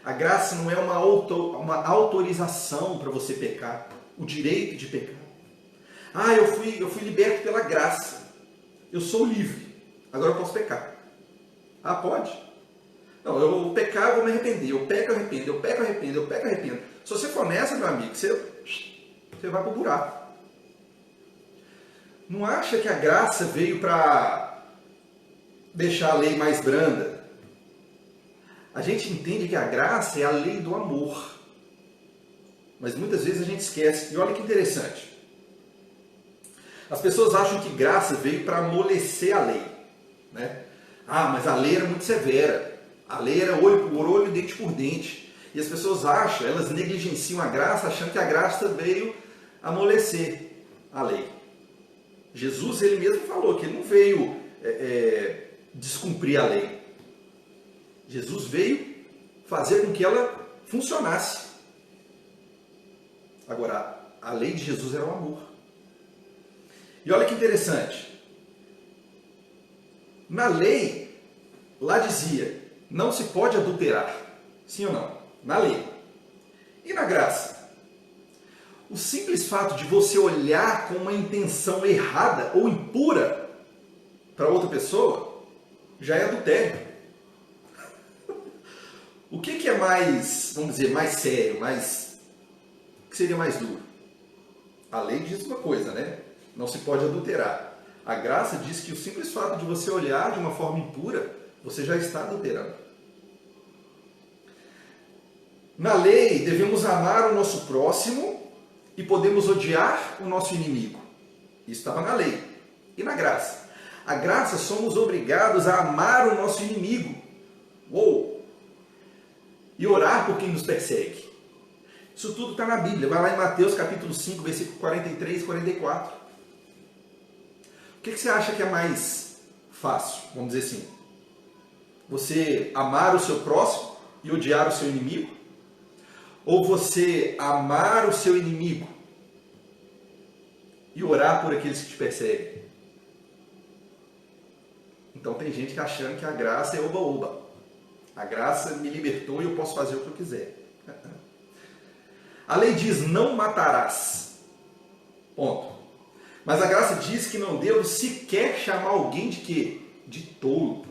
a graça não é uma autorização para você pecar, o direito de pecar. Ah, eu fui liberto pela graça, eu sou livre, agora eu posso pecar. Ah, pode? Não, eu pecar, eu vou me arrepender, eu peco, arrependo, eu peco, arrependo, eu peco, arrependo. Se você for nessa, meu amigo, você vai para o buraco. Não acha que a graça veio para deixar a lei mais branda? A gente entende que a graça é a lei do amor. Mas muitas vezes a gente esquece. E olha que interessante. As pessoas acham que graça veio para amolecer a lei, né? Ah, mas a lei era muito severa. A lei era olho por olho, dente por dente. E as pessoas acham, elas negligenciam a graça, achando que a graça veio amolecer a lei. Jesus, ele mesmo falou que ele não veio descumprir a lei. Jesus veio fazer com que ela funcionasse. Agora, a lei de Jesus era o amor. E olha que interessante. Na lei, lá dizia, não se pode adulterar. Sim ou não? Na lei. E na graça? O simples fato de você olhar com uma intenção errada ou impura para outra pessoa já é adultério. O que é mais, vamos dizer, mais sério, o que seria mais duro? A lei diz uma coisa, né? Não se pode adulterar. A graça diz que o simples fato de você olhar de uma forma impura, você já está adulterando. Na lei, devemos amar o nosso próximo e podemos odiar o nosso inimigo. Isso estava na lei. E na graça? A graça, somos obrigados a amar o nosso inimigo. Uou! E orar por quem nos persegue. Isso tudo está na Bíblia. Vai lá em Mateus capítulo 5, versículo 43 e 44. O que você acha que é mais fácil, vamos dizer assim? Você amar o seu próximo e odiar o seu inimigo? Ou você amar o seu inimigo e orar por aqueles que te perseguem? Então tem gente que achando que a graça é oba-oba. A graça me libertou e eu posso fazer o que eu quiser. A lei diz, não matarás. Ponto. Mas a graça diz que não devo sequer chamar alguém de quê? De tolo.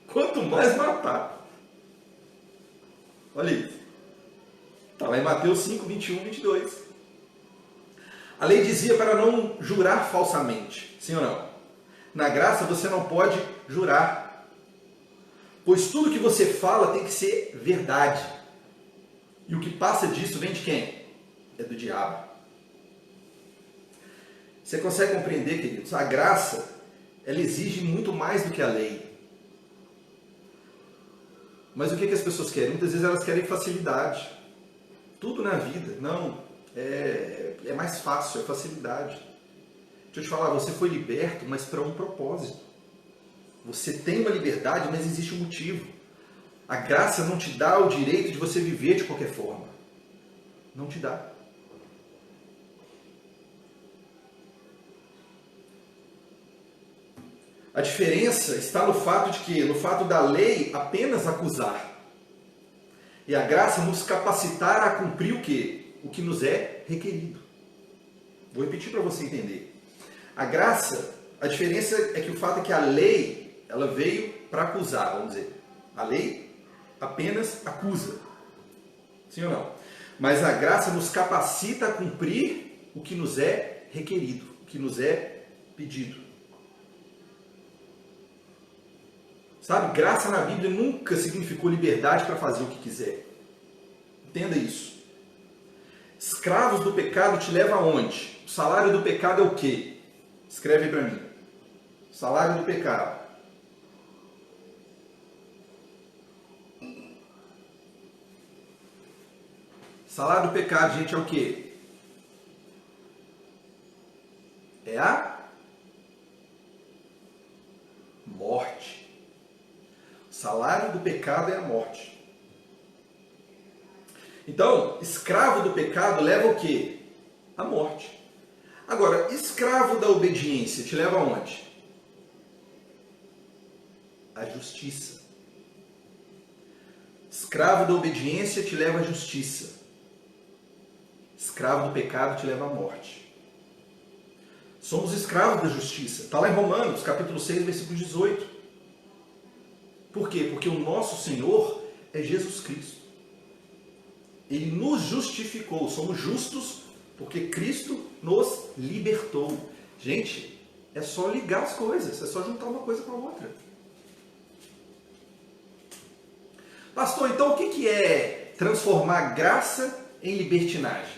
Quanto mais matar. Olha isso. Está lá em Mateus 5, 21, 22. A lei dizia para não jurar falsamente. Sim ou não? Na graça você não pode jurar. Pois tudo que você fala tem que ser verdade. E o que passa disso vem de quem? É do diabo. Você consegue compreender, queridos? A graça, ela exige muito mais do que a lei. Mas o que as pessoas querem? Muitas vezes elas querem facilidade. Tudo na vida, não, é mais fácil, é facilidade. Deixa eu te falar, você foi liberto, mas para um propósito. Você tem uma liberdade, mas existe um motivo. A graça não te dá o direito de você viver de qualquer forma. Não te dá. A diferença está no fato de que, no fato da lei apenas acusar. E a graça nos capacitar a cumprir o quê? O que nos é requerido. Vou repetir para você entender. A graça, a diferença é que o fato é que a lei Ela veio para acusar, vamos dizer. A lei apenas acusa. Sim ou não? Mas a graça nos capacita a cumprir o que nos é requerido, o que nos é pedido. Sabe, graça na Bíblia nunca significou liberdade para fazer o que quiser. Entenda isso. Escravos do pecado te leva aonde? O salário do pecado é o quê? Escreve aí para mim. Salário do pecado. Salário do pecado, gente, é o quê? É a morte. O salário do pecado é a morte. Então, escravo do pecado leva o quê? A morte. Agora, escravo da obediência te leva aonde? A justiça. Escravo da obediência te leva à justiça. Escravo do pecado te leva à morte. Somos escravos da justiça. Está lá em Romanos, capítulo 6, versículo 18. Por quê? Porque o nosso Senhor é Jesus Cristo. Ele nos justificou. Somos justos porque Cristo nos libertou. Gente, é só ligar as coisas. É só juntar uma coisa com a outra. Pastor, então o que é transformar graça em libertinagem?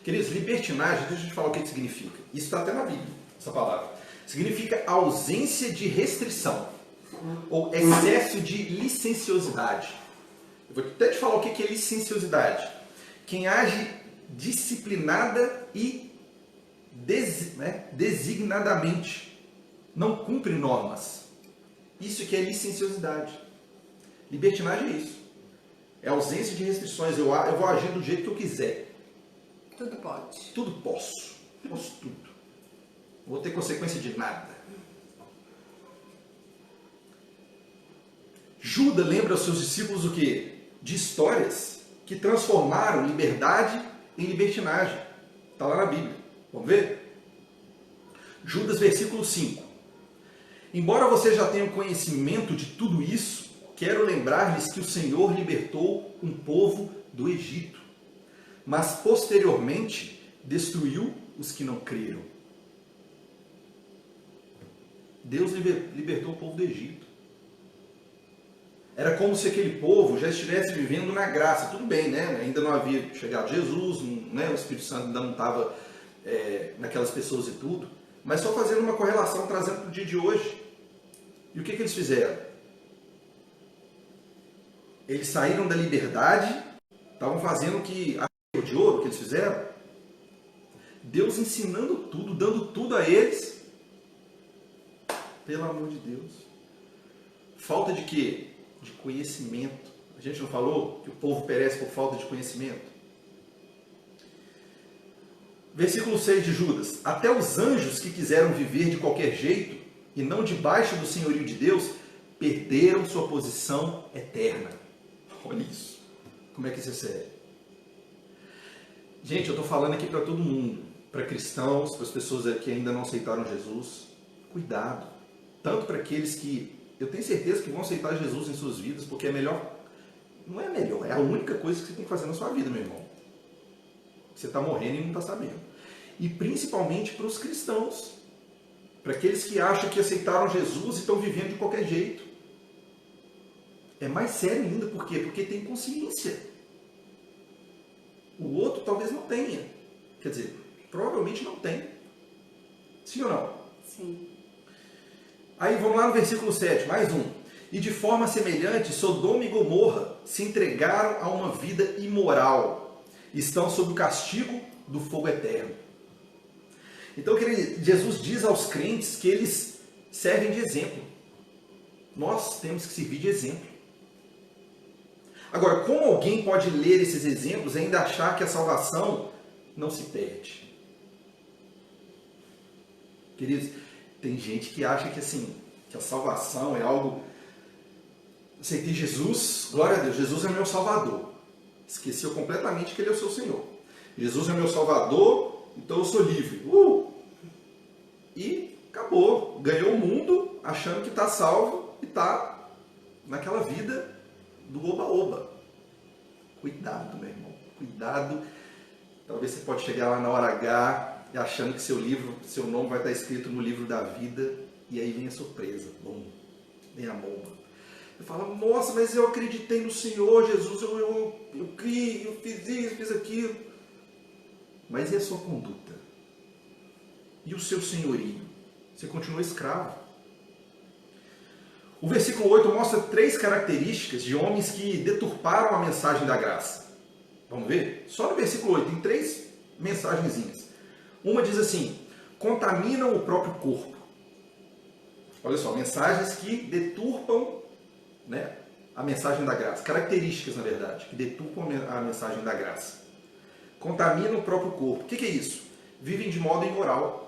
Queridos, libertinagem, deixa eu te falar o que significa. Isso está até na Bíblia, essa palavra. Significa ausência de restrição ou excesso de licenciosidade. Eu vou até te falar o que é licenciosidade. Quem age disciplinada e designadamente, não cumpre normas. Isso que é licenciosidade. Libertinagem é isso. É ausência de restrições. Eu vou agir do jeito que eu quiser. Tudo pode. Tudo posso. Posso tudo. Não vou ter consequência de nada. Judas lembra aos seus discípulos o quê? De histórias que transformaram liberdade em libertinagem. Está lá na Bíblia. Vamos ver? Judas, versículo 5. Embora você já tenha conhecimento de tudo isso, quero lembrar-lhes que o Senhor libertou um povo do Egito, mas posteriormente destruiu os que não creram. Deus libertou o povo do Egito. Era como se aquele povo já estivesse vivendo na graça. Tudo bem, né? Ainda não havia chegado Jesus, né? O Espírito Santo ainda não estava naquelas pessoas e tudo. Mas só fazendo uma correlação, trazendo para o dia de hoje. E o que eles fizeram? Eles saíram da liberdade, estavam fazendo a de ouro que eles fizeram. Deus ensinando tudo, dando tudo a eles. Pelo amor de Deus. Falta de quê? De conhecimento. A gente não falou que o povo perece por falta de conhecimento? Versículo 6 de Judas. Até os anjos que quiseram viver de qualquer jeito e não debaixo do senhorio de Deus, perderam sua posição eterna. Olha isso. Como é que isso é sério? Gente, eu estou falando aqui para todo mundo. Para cristãos, para as pessoas que ainda não aceitaram Jesus. Cuidado. Tanto para aqueles que eu tenho certeza que vão aceitar Jesus em suas vidas, porque é melhor. Não é melhor, é a única coisa que você tem que fazer na sua vida, meu irmão. Você está morrendo e não está sabendo. E principalmente para os cristãos. Para aqueles que acham que aceitaram Jesus e estão vivendo de qualquer jeito. É mais sério ainda, por quê? Porque tem consciência. O outro talvez não tenha. Quer dizer, provavelmente não tem. Sim ou não? Sim. Aí vamos lá no versículo 7, mais um. E de forma semelhante, Sodoma e Gomorra se entregaram a uma vida imoral. Estão sob o castigo do fogo eterno. Então, Jesus diz aos crentes que eles servem de exemplo. Nós temos que servir de exemplo. Agora, como alguém pode ler esses exemplos e ainda achar que a salvação não se perde? Queridos, tem gente que acha que assim, que a salvação é algo... Aceitei Jesus, glória a Deus, Jesus é meu Salvador. Esqueceu completamente que Ele é o seu Senhor. Jesus é meu Salvador, então eu sou livre. E acabou, ganhou o mundo, achando que está salvo e está naquela vida do oba-oba. Cuidado, meu irmão, cuidado. Talvez você pode chegar lá na hora H e achando que seu nome vai estar escrito no livro da vida, e aí vem a surpresa, bom, vem a bomba. Você fala, nossa, mas eu acreditei no Senhor Jesus, eu criei, eu fiz isso, fiz aquilo. Mas e a sua conduta? E o seu senhorio? Você continua escravo. O versículo 8 mostra 3 características de homens que deturparam a mensagem da graça. Vamos ver? Só no versículo 8 tem 3 mensagenzinhas. Uma diz assim, contaminam o próprio corpo. Olha só, mensagens que deturpam, né, a mensagem da graça. Características, na verdade, que deturpam a mensagem da graça. Contaminam o próprio corpo. O que é isso? Vivem de modo imoral.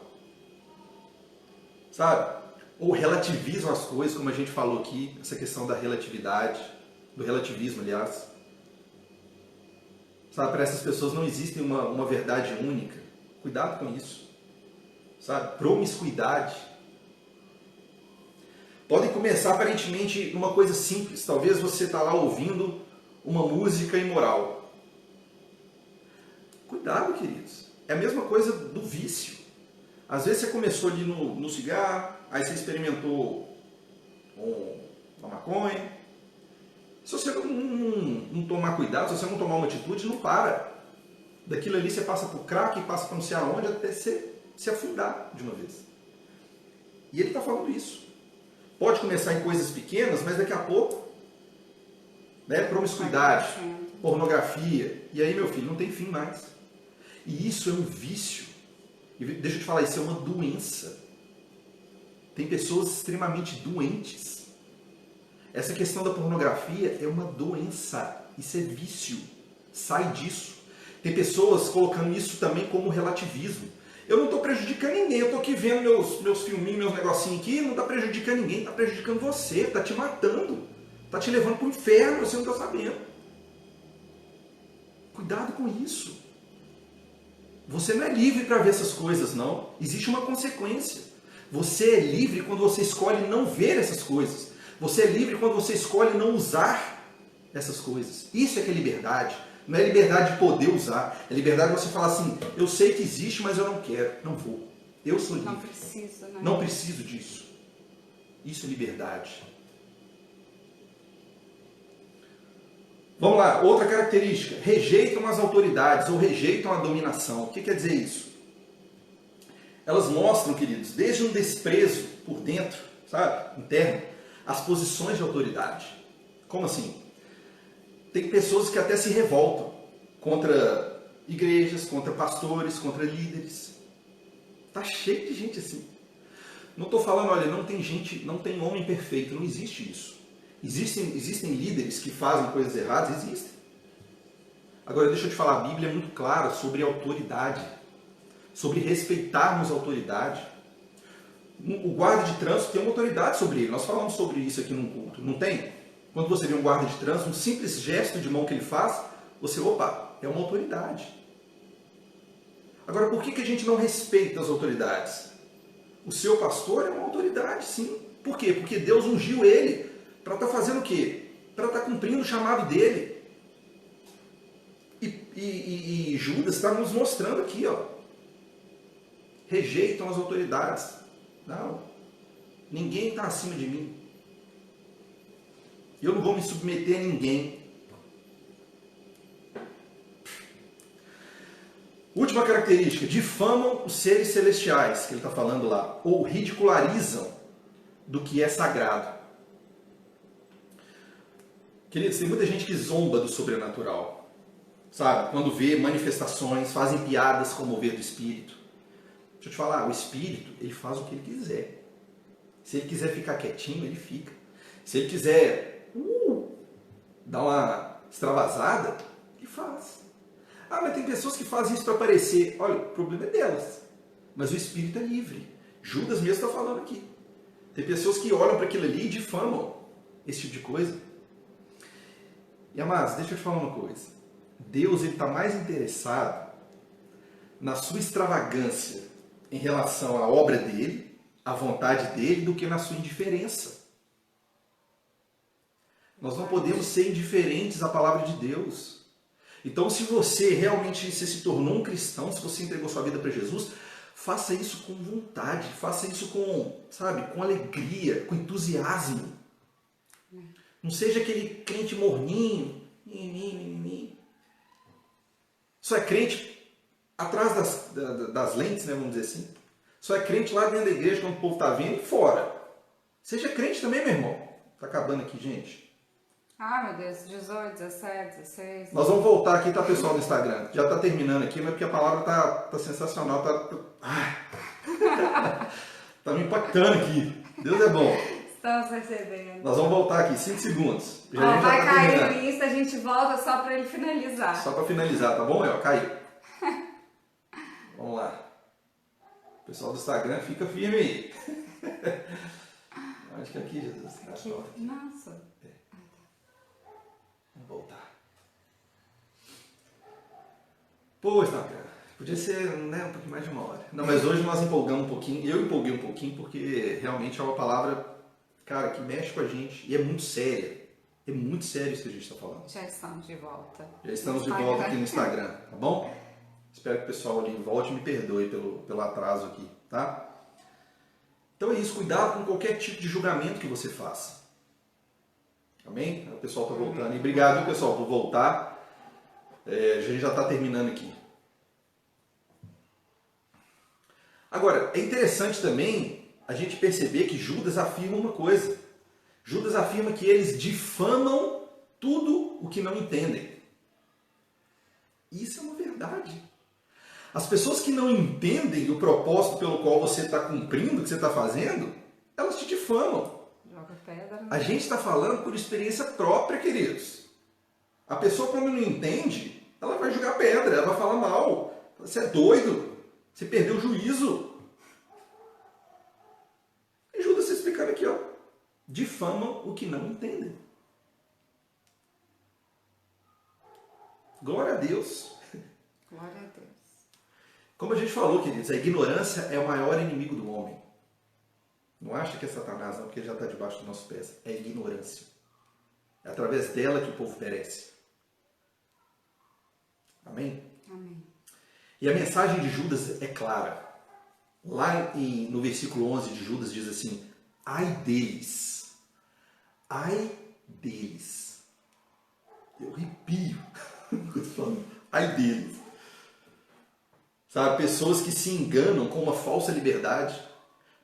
Sabe? Ou relativizam as coisas, como a gente falou aqui, essa questão da relatividade, do relativismo, aliás. Sabe, para essas pessoas não existe uma verdade única. Cuidado com isso. Sabe? Promiscuidade. Podem começar aparentemente numa coisa simples. Talvez você está lá ouvindo uma música imoral. Cuidado, queridos. É a mesma coisa do vício. Às vezes você começou ali no cigarro, aí você experimentou uma maconha. Se você não tomar cuidado, se você não tomar uma atitude, não para. Daquilo ali você passa por crack, passa para não sei aonde, até se afundar de uma vez. E ele está falando isso. Pode começar em coisas pequenas, mas daqui a pouco, né, promiscuidade, pornografia. E aí, meu filho, não tem fim mais. E isso é um vício. E deixa eu te falar, isso é uma doença. Tem pessoas extremamente doentes. Essa questão da pornografia é uma doença. Isso é vício. Sai disso. Tem pessoas colocando isso também como relativismo. Eu não estou prejudicando ninguém. Eu estou aqui vendo meus filminhos, meus negocinhos aqui. Não está prejudicando ninguém. Está prejudicando você. Está te matando. Está te levando para o inferno. Você não está sabendo. Cuidado com isso. Você não é livre para ver essas coisas, não. Existe uma consequência. Você é livre quando você escolhe não ver essas coisas. Você é livre quando você escolhe não usar essas coisas. Isso é que é liberdade. Não é liberdade de poder usar. É liberdade de você falar assim, eu sei que existe, mas eu não quero, não vou. Eu sou livre. Não preciso, né? Não preciso disso. Isso é liberdade. Vamos lá, outra característica. Rejeitam as autoridades ou rejeitam a dominação. O que quer dizer isso? Elas mostram, queridos, desde um desprezo por dentro, sabe, interno, as posições de autoridade. Como assim? Tem pessoas que até se revoltam contra igrejas, contra pastores, contra líderes. Tá cheio de gente assim. Não estou falando, olha, não tem homem perfeito, não existe isso. Existem líderes que fazem coisas erradas? Existem. Agora, deixa eu te falar, a Bíblia é muito clara sobre autoridade, sobre respeitarmos a autoridade. O guarda de trânsito tem uma autoridade sobre ele. Nós falamos sobre isso aqui num culto, não tem? Quando você vê um guarda de trânsito, um simples gesto de mão que ele faz, você, opa, é uma autoridade. Agora, por que a gente não respeita as autoridades? O seu pastor é uma autoridade, sim. Por quê? Porque Deus ungiu ele para estar fazendo o quê? Para estar cumprindo o chamado dele. E Judas está nos mostrando aqui, ó. Rejeitam as autoridades. Não. Ninguém está acima de mim. Eu não vou me submeter a ninguém. Última característica, difamam os seres celestiais, que ele está falando lá, ou ridicularizam do que é sagrado. Queridos, tem muita gente que zomba do sobrenatural, sabe? Quando vê manifestações, fazem piadas com o mover do Espírito. Deixa eu te falar, o Espírito, ele faz o que ele quiser. Se ele quiser ficar quietinho, ele fica. Se ele quiser dar uma extravasada, ele faz. Ah, mas tem pessoas que fazem isso para aparecer. Olha, o problema é delas. Mas o Espírito é livre. Judas mesmo está falando aqui. Tem pessoas que olham para aquilo ali e difamam esse tipo de coisa. E amados, deixa eu te falar uma coisa. Deus está mais interessado na sua extravagância em relação à obra dele, a vontade dele do que na sua indiferença. Nós não podemos ser indiferentes à palavra de Deus. Então, se você realmente se tornou um cristão, se você entregou sua vida para Jesus, faça isso com vontade, faça isso com, sabe, com alegria, com entusiasmo. Não seja aquele crente morninho, só é crente atrás das lentes, né, vamos dizer assim. Só é crente lá dentro da igreja quando o povo está vindo e fora. Seja crente também, meu irmão. Tá acabando aqui, gente. Ah, meu Deus, 18, 17, 16... Nós vamos voltar aqui, tá, pessoal, no Instagram. Já tá terminando aqui, mas porque a palavra tá sensacional, tá me impactando aqui. Deus é bom. Estamos percebendo. Nós vamos voltar aqui, 5 segundos. Ó, vai cair no Insta, a gente volta só para ele finalizar. Só para finalizar, tá bom? Caiu. Vamos lá. O pessoal do Instagram fica firme aí. Acho que aqui, Jesus. Aqui. Nossa. Vamos voltar. Pô, Instagram. Podia ser, né, um pouquinho mais de 1 hora. Não, mas hoje nós empolgamos um pouquinho. Eu empolguei um pouquinho porque realmente é uma palavra, cara, que mexe com a gente e é muito séria. É muito sério isso que a gente está falando. Já estamos de volta. Já estamos de volta aqui no Instagram, tá bom? Espero que o pessoal ali volte e me perdoe pelo atraso aqui, tá? Então é isso, cuidado com qualquer tipo de julgamento que você faça. Amém? O pessoal está voltando. E obrigado, pessoal, por voltar. A gente já está terminando aqui. Agora, é interessante também a gente perceber que Judas afirma uma coisa. Judas afirma que eles difamam tudo o que não entendem. Isso é uma verdade. As pessoas que não entendem o propósito pelo qual você está cumprindo, o que você está fazendo, elas te difamam. Joga pedra. A gente está falando por experiência própria, queridos. A pessoa, quando não entende, ela vai jogar pedra, ela vai falar mal. Você é doido, você perdeu o juízo. E Judas se explicando aqui, ó. Difamam o que não entendem. Glória a Deus. Glória a Deus. Como a gente falou, queridos, a ignorância é o maior inimigo do homem. Não acha que é Satanás, não, porque ele já está debaixo dos nossos pés. É a ignorância. É através dela que o povo perece. Amém? Amém. E a mensagem de Judas é clara. Lá no versículo 11 de Judas diz assim: ai deles. Ai deles. Eu arrepio. Ai deles. Sabe, pessoas que se enganam com uma falsa liberdade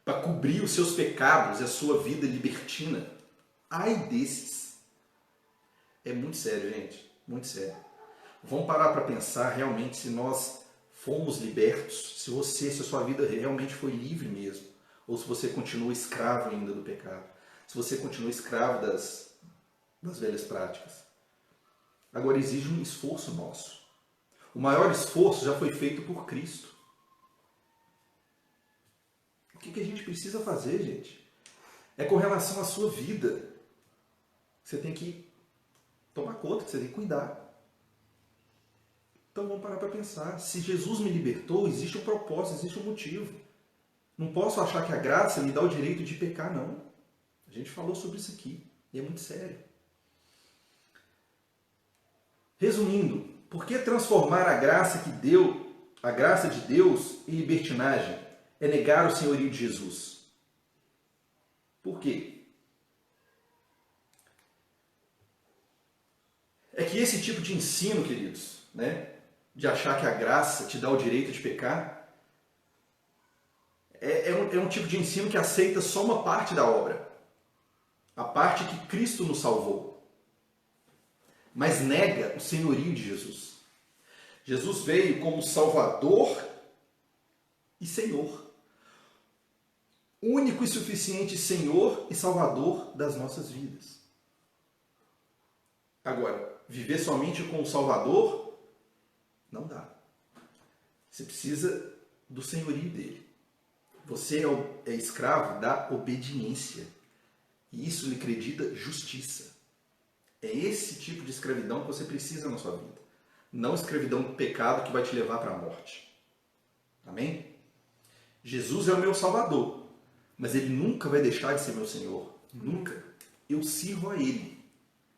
para cobrir os seus pecados e a sua vida libertina. Ai desses. É muito sério, gente. Muito sério. Vamos parar para pensar realmente se nós fomos libertos, se a sua vida realmente foi livre mesmo, ou se você continua escravo ainda do pecado, se você continua escravo das velhas práticas. Agora exige um esforço nosso. O maior esforço já foi feito por Cristo. O que a gente precisa fazer, gente? É com relação à sua vida. Você tem que tomar conta, você tem que cuidar. Então vamos parar para pensar. Se Jesus me libertou, existe um propósito, existe um motivo. Não posso achar que a graça me dá o direito de pecar, não. A gente falou sobre isso aqui. E é muito sério. Resumindo, por que transformar a graça de Deus em libertinagem? É negar o senhorio de Jesus. Por quê? É que esse tipo de ensino, queridos, né, de achar que a graça te dá o direito de pecar, é um tipo de ensino que aceita só uma parte da obra. A parte que Cristo nos salvou. Mas nega o senhorio de Jesus. Jesus veio como Salvador e Senhor. Único e suficiente Senhor e Salvador das nossas vidas. Agora, viver somente com o Salvador não dá. Você precisa do senhorio dele. Você é escravo da obediência. E isso lhe acredita justiça. É esse tipo de escravidão que você precisa na sua vida. Não escravidão do pecado que vai te levar para a morte. Amém? Jesus é o meu Salvador. mas Ele nunca vai deixar de ser meu Senhor. Nunca. Eu sirvo a Ele.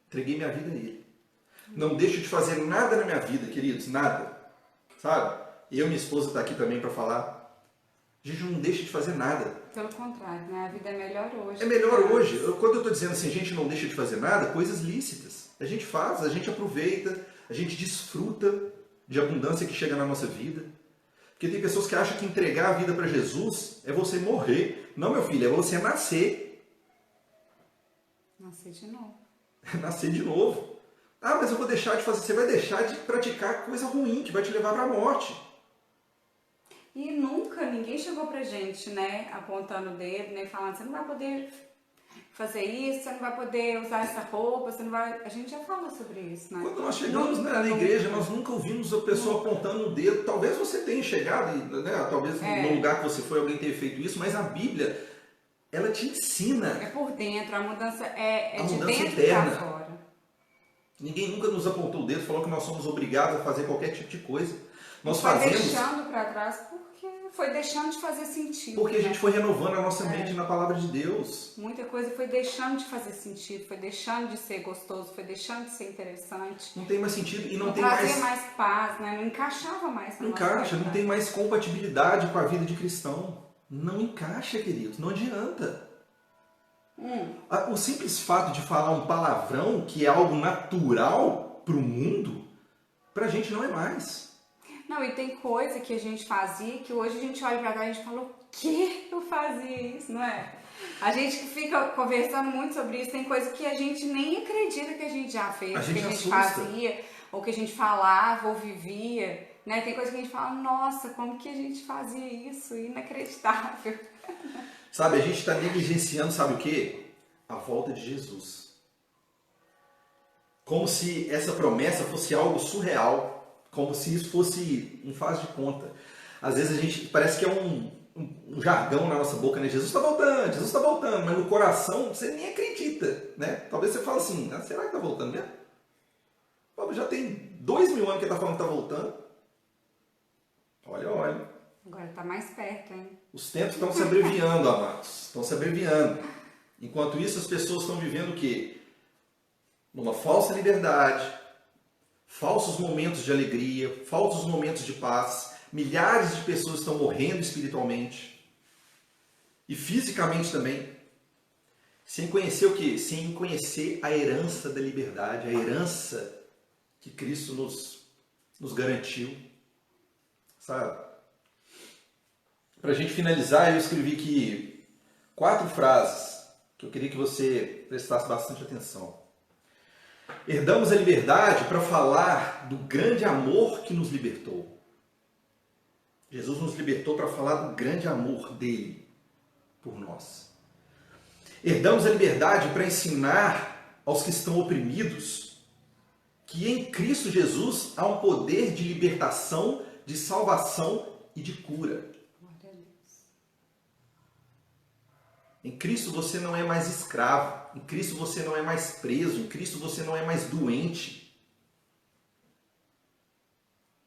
Entreguei minha vida a Ele. Não deixo de fazer nada na minha vida, queridos, nada. Sabe? Eu e minha esposa está aqui também para falar. A gente não deixa de fazer nada. Pelo contrário, né? A vida é melhor hoje. É melhor hoje. Quando eu estou dizendo assim, a gente não deixa de fazer nada, coisas lícitas. A gente faz, a gente aproveita, a gente desfruta de abundância que chega na nossa vida. Porque tem pessoas que acham que entregar a vida para Jesus é você morrer. Não, meu filho, é você nascer. Nascer de novo. É nascer de novo. Ah, mas eu vou deixar de fazer. Você vai deixar de praticar coisa ruim que vai te levar para a morte. E nunca ninguém chegou pra gente, né, apontando o dedo, nem falando, você não vai poder fazer isso, você não vai poder usar essa roupa, você não vai... A gente já falou sobre isso, né? Quando nós chegamos na igreja, nós nunca ouvimos a pessoa apontando o dedo. Talvez você tenha chegado, né? Talvez no lugar que você foi alguém tenha feito isso, mas a Bíblia, ela te ensina. É por dentro, a mudança é de mudança dentro interna. pra fora. Ninguém nunca nos apontou o dedo, falou que nós somos obrigados a fazer qualquer tipo de coisa. Nós foi fazemos deixando pra trás porque foi deixando de fazer sentido. porque a gente foi renovando a nossa mente na palavra de Deus. Muita coisa foi deixando de fazer sentido, foi deixando de ser gostoso, foi deixando de ser interessante. Não tem mais sentido e não tem trazia mais paz, né? Não encaixava mais na nossa encaixa, vida. não tem mais compatibilidade com a vida de cristão. Não encaixa, queridos, não adianta. O simples fato de falar um palavrão, que é algo natural para o mundo, para a gente não é mais. Não, e tem coisa que a gente fazia que hoje a gente olha pra trás e a gente fala, o que eu fazia isso, não é? A gente fica conversando muito sobre isso, tem coisa que a gente nem acredita que a gente já fez, que a gente fazia, ou que a gente falava, ou vivia, né? Tem coisa que a gente fala, nossa, como que a gente fazia isso? Inacreditável. Sabe, a gente está negligenciando, sabe o quê? A volta de Jesus. Como se essa promessa fosse algo surreal. Como se isso fosse um faz de conta. Às vezes a gente parece que é um jargão na nossa boca, né? Jesus está voltando, mas no coração você nem acredita, né? Talvez você fale assim, ah, será que está voltando mesmo? Pô, já tem 2000 anos que ele está falando que está voltando. Olha. Agora está mais perto, hein? Os tempos estão se abreviando, amados. Estão se abreviando. Enquanto isso, as pessoas estão vivendo o quê? Numa falsa liberdade, falsos momentos de alegria, falsos momentos de paz. Milhares de pessoas estão morrendo espiritualmente e fisicamente também, sem conhecer o quê? Sem conhecer a herança da liberdade, a herança que Cristo nos garantiu, sabe? Para a gente finalizar, eu escrevi aqui 4 frases que eu queria que você prestasse bastante atenção. Herdamos a liberdade para falar do grande amor que nos libertou. Jesus nos libertou para falar do grande amor dele por nós. Herdamos a liberdade para ensinar aos que estão oprimidos que em Cristo Jesus há um poder de libertação, de salvação e de cura. Em Cristo você não é mais escravo, em Cristo você não é mais preso, em Cristo você não é mais doente.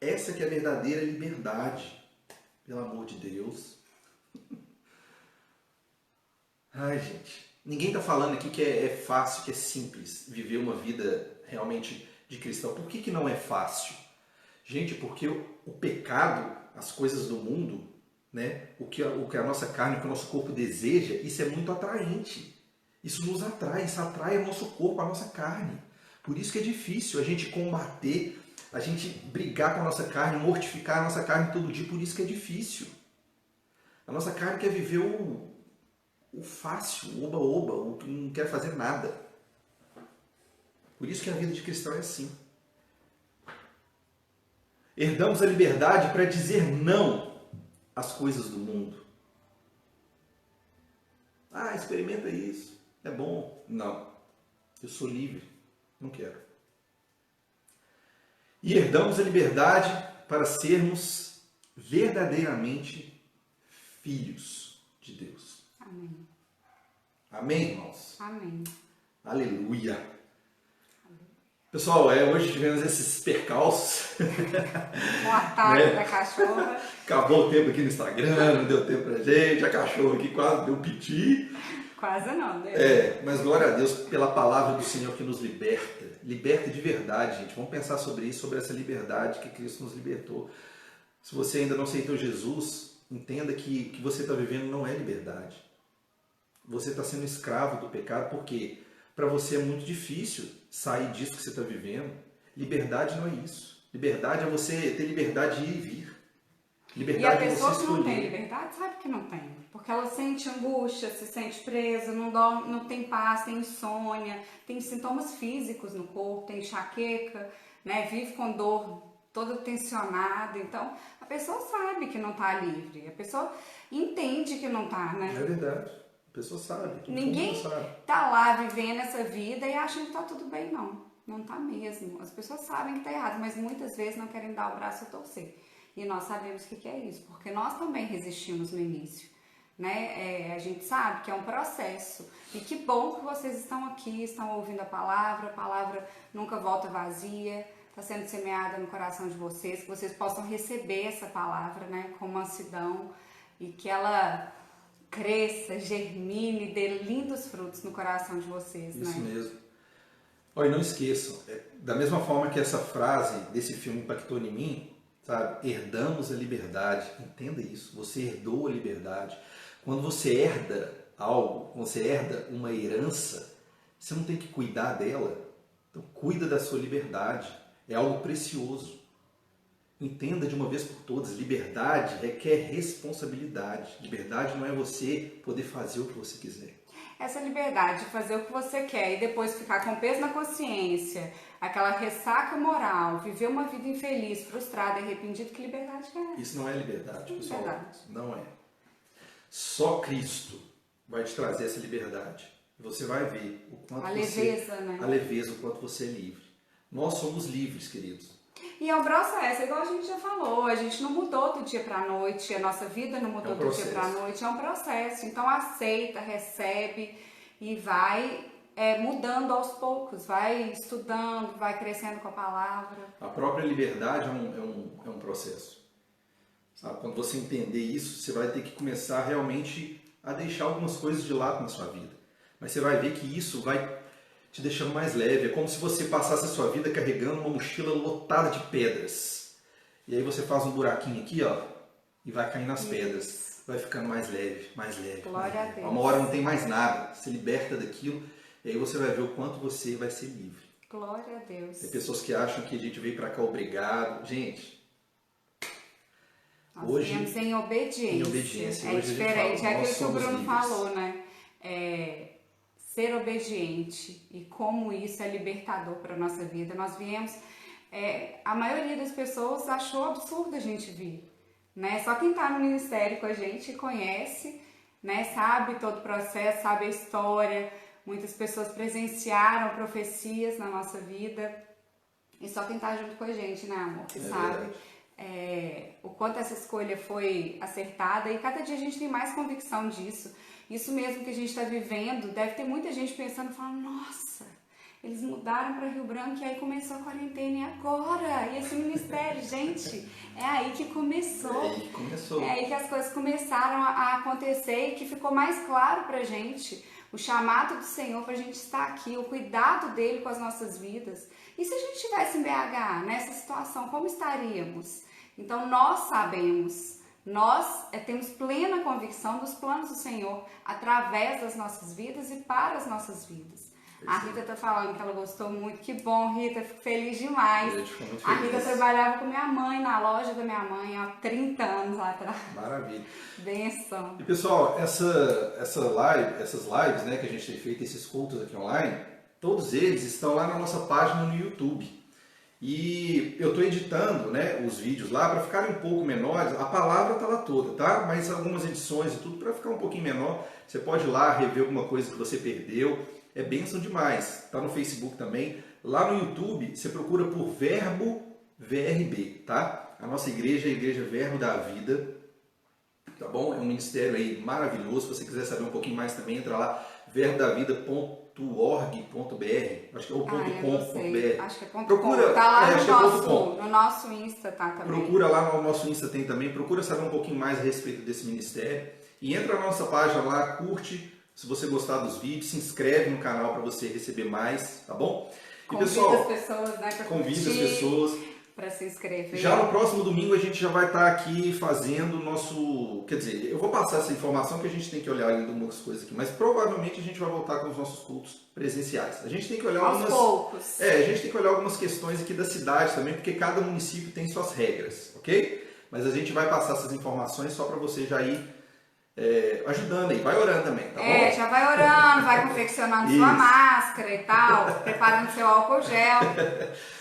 Essa que é a verdadeira liberdade, pelo amor de Deus. Ai, gente, ninguém está falando aqui que é fácil, que é simples viver uma vida realmente de cristão. Por que não é fácil? Gente, porque o pecado, as coisas do mundo, né? O que a nossa carne, o que o nosso corpo deseja, isso é muito atraente. Isso nos atrai, isso atrai o nosso corpo, a nossa carne. Por isso que é difícil a gente combater, a gente brigar com a nossa carne, mortificar a nossa carne todo dia, por isso que é difícil. A nossa carne quer viver o fácil, o oba-oba, o que não quer fazer nada. Por isso que a vida de cristão é assim. Herdamos a liberdade para dizer não às coisas do mundo. Ah, experimenta isso, é bom. Não, eu sou livre, não quero. E herdamos a liberdade para sermos verdadeiramente filhos de Deus. Amém. Amém, irmãos? Amém. Aleluia. Pessoal, hoje tivemos esses percalços. O ataque Né? da cachorra. Acabou o tempo aqui no Instagram, não deu tempo pra gente, a cachorra aqui quase deu piti. Quase não, né? Mas glória a Deus pela palavra do Senhor que nos liberta. Liberta de verdade, gente. Vamos pensar sobre isso, sobre essa liberdade que Cristo nos libertou. Se você ainda não aceitou Jesus, entenda que o que você está vivendo não é liberdade. Você está sendo escravo do pecado, porque para você é muito difícil sair disso que você está vivendo. Liberdade não é isso. Liberdade é você ter liberdade de ir e vir. E Liberdade a é pessoa você que não tem escolher. liberdade sabe que não tem. Porque ela sente angústia, se sente presa, não dorme, não tem paz, tem insônia, tem sintomas físicos no corpo, tem enxaqueca, né? Vive com dor toda tensionada. Então, a pessoa sabe que não está livre. A pessoa entende que não está, né? É verdade. A pessoa sabe. Ninguém sabe. tá lá vivendo essa vida e achando que tá tudo bem, não. Não tá mesmo. As pessoas sabem que tá errado, mas muitas vezes não querem dar o braço a torcer. E nós sabemos o que é isso, porque nós também resistimos no início. Né? A gente sabe que é um processo. E que bom que vocês estão aqui, estão ouvindo a palavra nunca volta vazia, está sendo semeada no coração de vocês, que vocês possam receber essa palavra, né, com mansidão e que ela cresça, germine, dê lindos frutos no coração de vocês, Isso né? mesmo. Olha, não esqueçam, da mesma forma que essa frase desse filme impactou em mim, sabe? Herdamos a liberdade. Entenda isso, você herdou a liberdade. Quando você herda algo, quando você herda uma herança, você não tem que cuidar dela. Então, cuida da sua liberdade. É algo precioso. Entenda de uma vez por todas, liberdade requer responsabilidade. Liberdade não é você poder fazer o que você quiser. Essa liberdade de fazer o que você quer e depois ficar com peso na consciência, aquela ressaca moral, viver uma vida infeliz, frustrada e arrependida, que liberdade é essa? Isso não é liberdade, pessoal. Liberdade. Não é. Só Cristo vai te trazer essa liberdade. Você vai ver o quanto A você... leveza, né? A leveza, o quanto você é livre. Nós somos livres, queridos. E é um processo, igual a gente já falou, a gente não mudou do dia para a noite, a nossa vida não mudou do dia para a noite, é um processo. Então aceita, recebe e vai mudando aos poucos, vai estudando, vai crescendo com a palavra. A própria liberdade é um processo. Sabe? Quando você entender isso, você vai ter que começar realmente a deixar algumas coisas de lado na sua vida. Mas você vai ver que isso vai te deixando mais leve. É como se você passasse a sua vida carregando uma mochila lotada de pedras. E aí você faz um buraquinho aqui, ó, e vai caindo nas pedras. Vai ficando mais leve, mais leve. Glória a Deus. Uma hora não tem mais nada. Se liberta daquilo, e aí você vai ver o quanto você vai ser livre. Glória a Deus. Tem pessoas que acham que a gente veio pra cá obrigado. Gente, Nós hoje, viemos em obediência. em obediência. É Hoje a gente diferente, fala, é nós aquilo que o somos Bruno livres. falou, né? Ser obediente e como isso é libertador para a nossa vida. Nós viemos, a maioria das pessoas achou absurdo a gente vir, né? Só quem está no ministério com a gente conhece, né? Sabe todo o processo, sabe a história. Muitas pessoas presenciaram profecias na nossa vida e só quem está junto com a gente, né, amor? Que sabe o quanto essa escolha foi acertada e cada dia a gente tem mais convicção disso. Isso mesmo que a gente está vivendo, deve ter muita gente pensando, falando, nossa, eles mudaram para Rio Branco e aí começou a quarentena e agora? E esse ministério, gente, é aí que começou. É aí que começou. É aí que as coisas começaram a acontecer e que ficou mais claro pra gente o chamado do Senhor pra gente estar aqui, o cuidado dele com as nossas vidas. E se a gente estivesse em BH, nessa situação, como estaríamos? Então nós sabemos. Nós temos plena convicção dos planos do Senhor através das nossas vidas e para as nossas vidas. A Rita tá falando que ela gostou muito. Que bom, Rita, fico feliz demais. Eu fico muito A feliz. Rita trabalhava com minha mãe na loja da minha mãe há 30 anos lá atrás. Maravilha. Benção. E pessoal, essas lives, né, que a gente tem feito, esses cultos aqui online, todos eles estão lá na nossa página no YouTube. E eu estou editando, né, os vídeos lá para ficarem um pouco menores. A palavra está lá toda, tá? Mas algumas edições e tudo para ficar um pouquinho menor. Você pode ir lá rever alguma coisa que você perdeu. É bênção demais. Está no Facebook também. Lá no YouTube, você procura por Verbo VRB, tá? A nossa igreja é a Igreja Verbo da Vida, tá bom? É um ministério aí maravilhoso. Se você quiser saber um pouquinho mais também, entra lá, verbodavida.com. acho que é o eu não .com.br. sei. Acho que é Procura, .com. Tá lá acho que é no nosso Insta, tá também. Procura lá no nosso Insta tem também, procura saber um pouquinho mais a respeito desse ministério e entra na nossa página lá, curte, se você gostar dos vídeos, se inscreve no canal para você receber mais, tá bom? E Convida pessoal, as pessoas, né, convida as pessoas para se inscrever. Já no próximo domingo a gente já vai estar aqui fazendo o nosso... Quer dizer, eu vou passar essa informação que a gente tem que olhar ainda umas coisas aqui, mas provavelmente a gente vai voltar com os nossos cultos presenciais. A gente tem que olhar aos poucos. a gente tem que olhar algumas questões aqui da cidade também, porque cada município tem suas regras, ok? Mas a gente vai passar essas informações só para você já ir ajudando aí. Vai orando também, tá bom? Já vai orando, vai confeccionando sua máscara e tal, preparando seu álcool gel,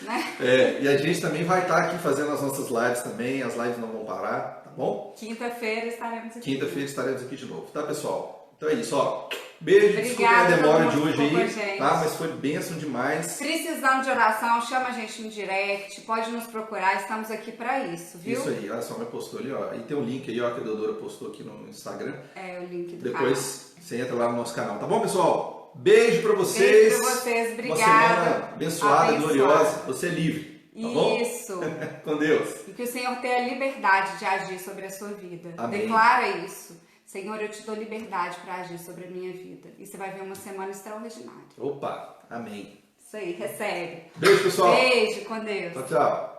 né? E a gente também vai estar aqui fazendo as nossas lives também, as lives não vão parar, tá bom? Quinta-feira estaremos aqui. Quinta-feira estaremos aqui de novo, tá, pessoal? Então é isso, ó. Beijo, desculpa a demora de hoje aí, tá? Mas foi bênção demais. Precisando de oração, chama a gente no direct, pode nos procurar, estamos aqui pra isso, viu? Isso aí, olha só, mas postou ali, ó. E tem um link aí, ó, que a Deodora postou aqui no Instagram. O link do Depois você entra lá no nosso canal, tá bom, pessoal? Beijo pra vocês. Beijo pra vocês, obrigada. Uma semana abençoada, gloriosa. Você é livre, tá bom? Isso. Com Deus. E que o Senhor tenha liberdade de agir sobre a sua vida. Amém. Declara isso. Senhor, eu te dou liberdade para agir sobre a minha vida. E você vai ver uma semana extraordinária. Opa, amém. Isso aí, recebe. Beijo, pessoal. Beijo, com Deus. Tchau, tchau.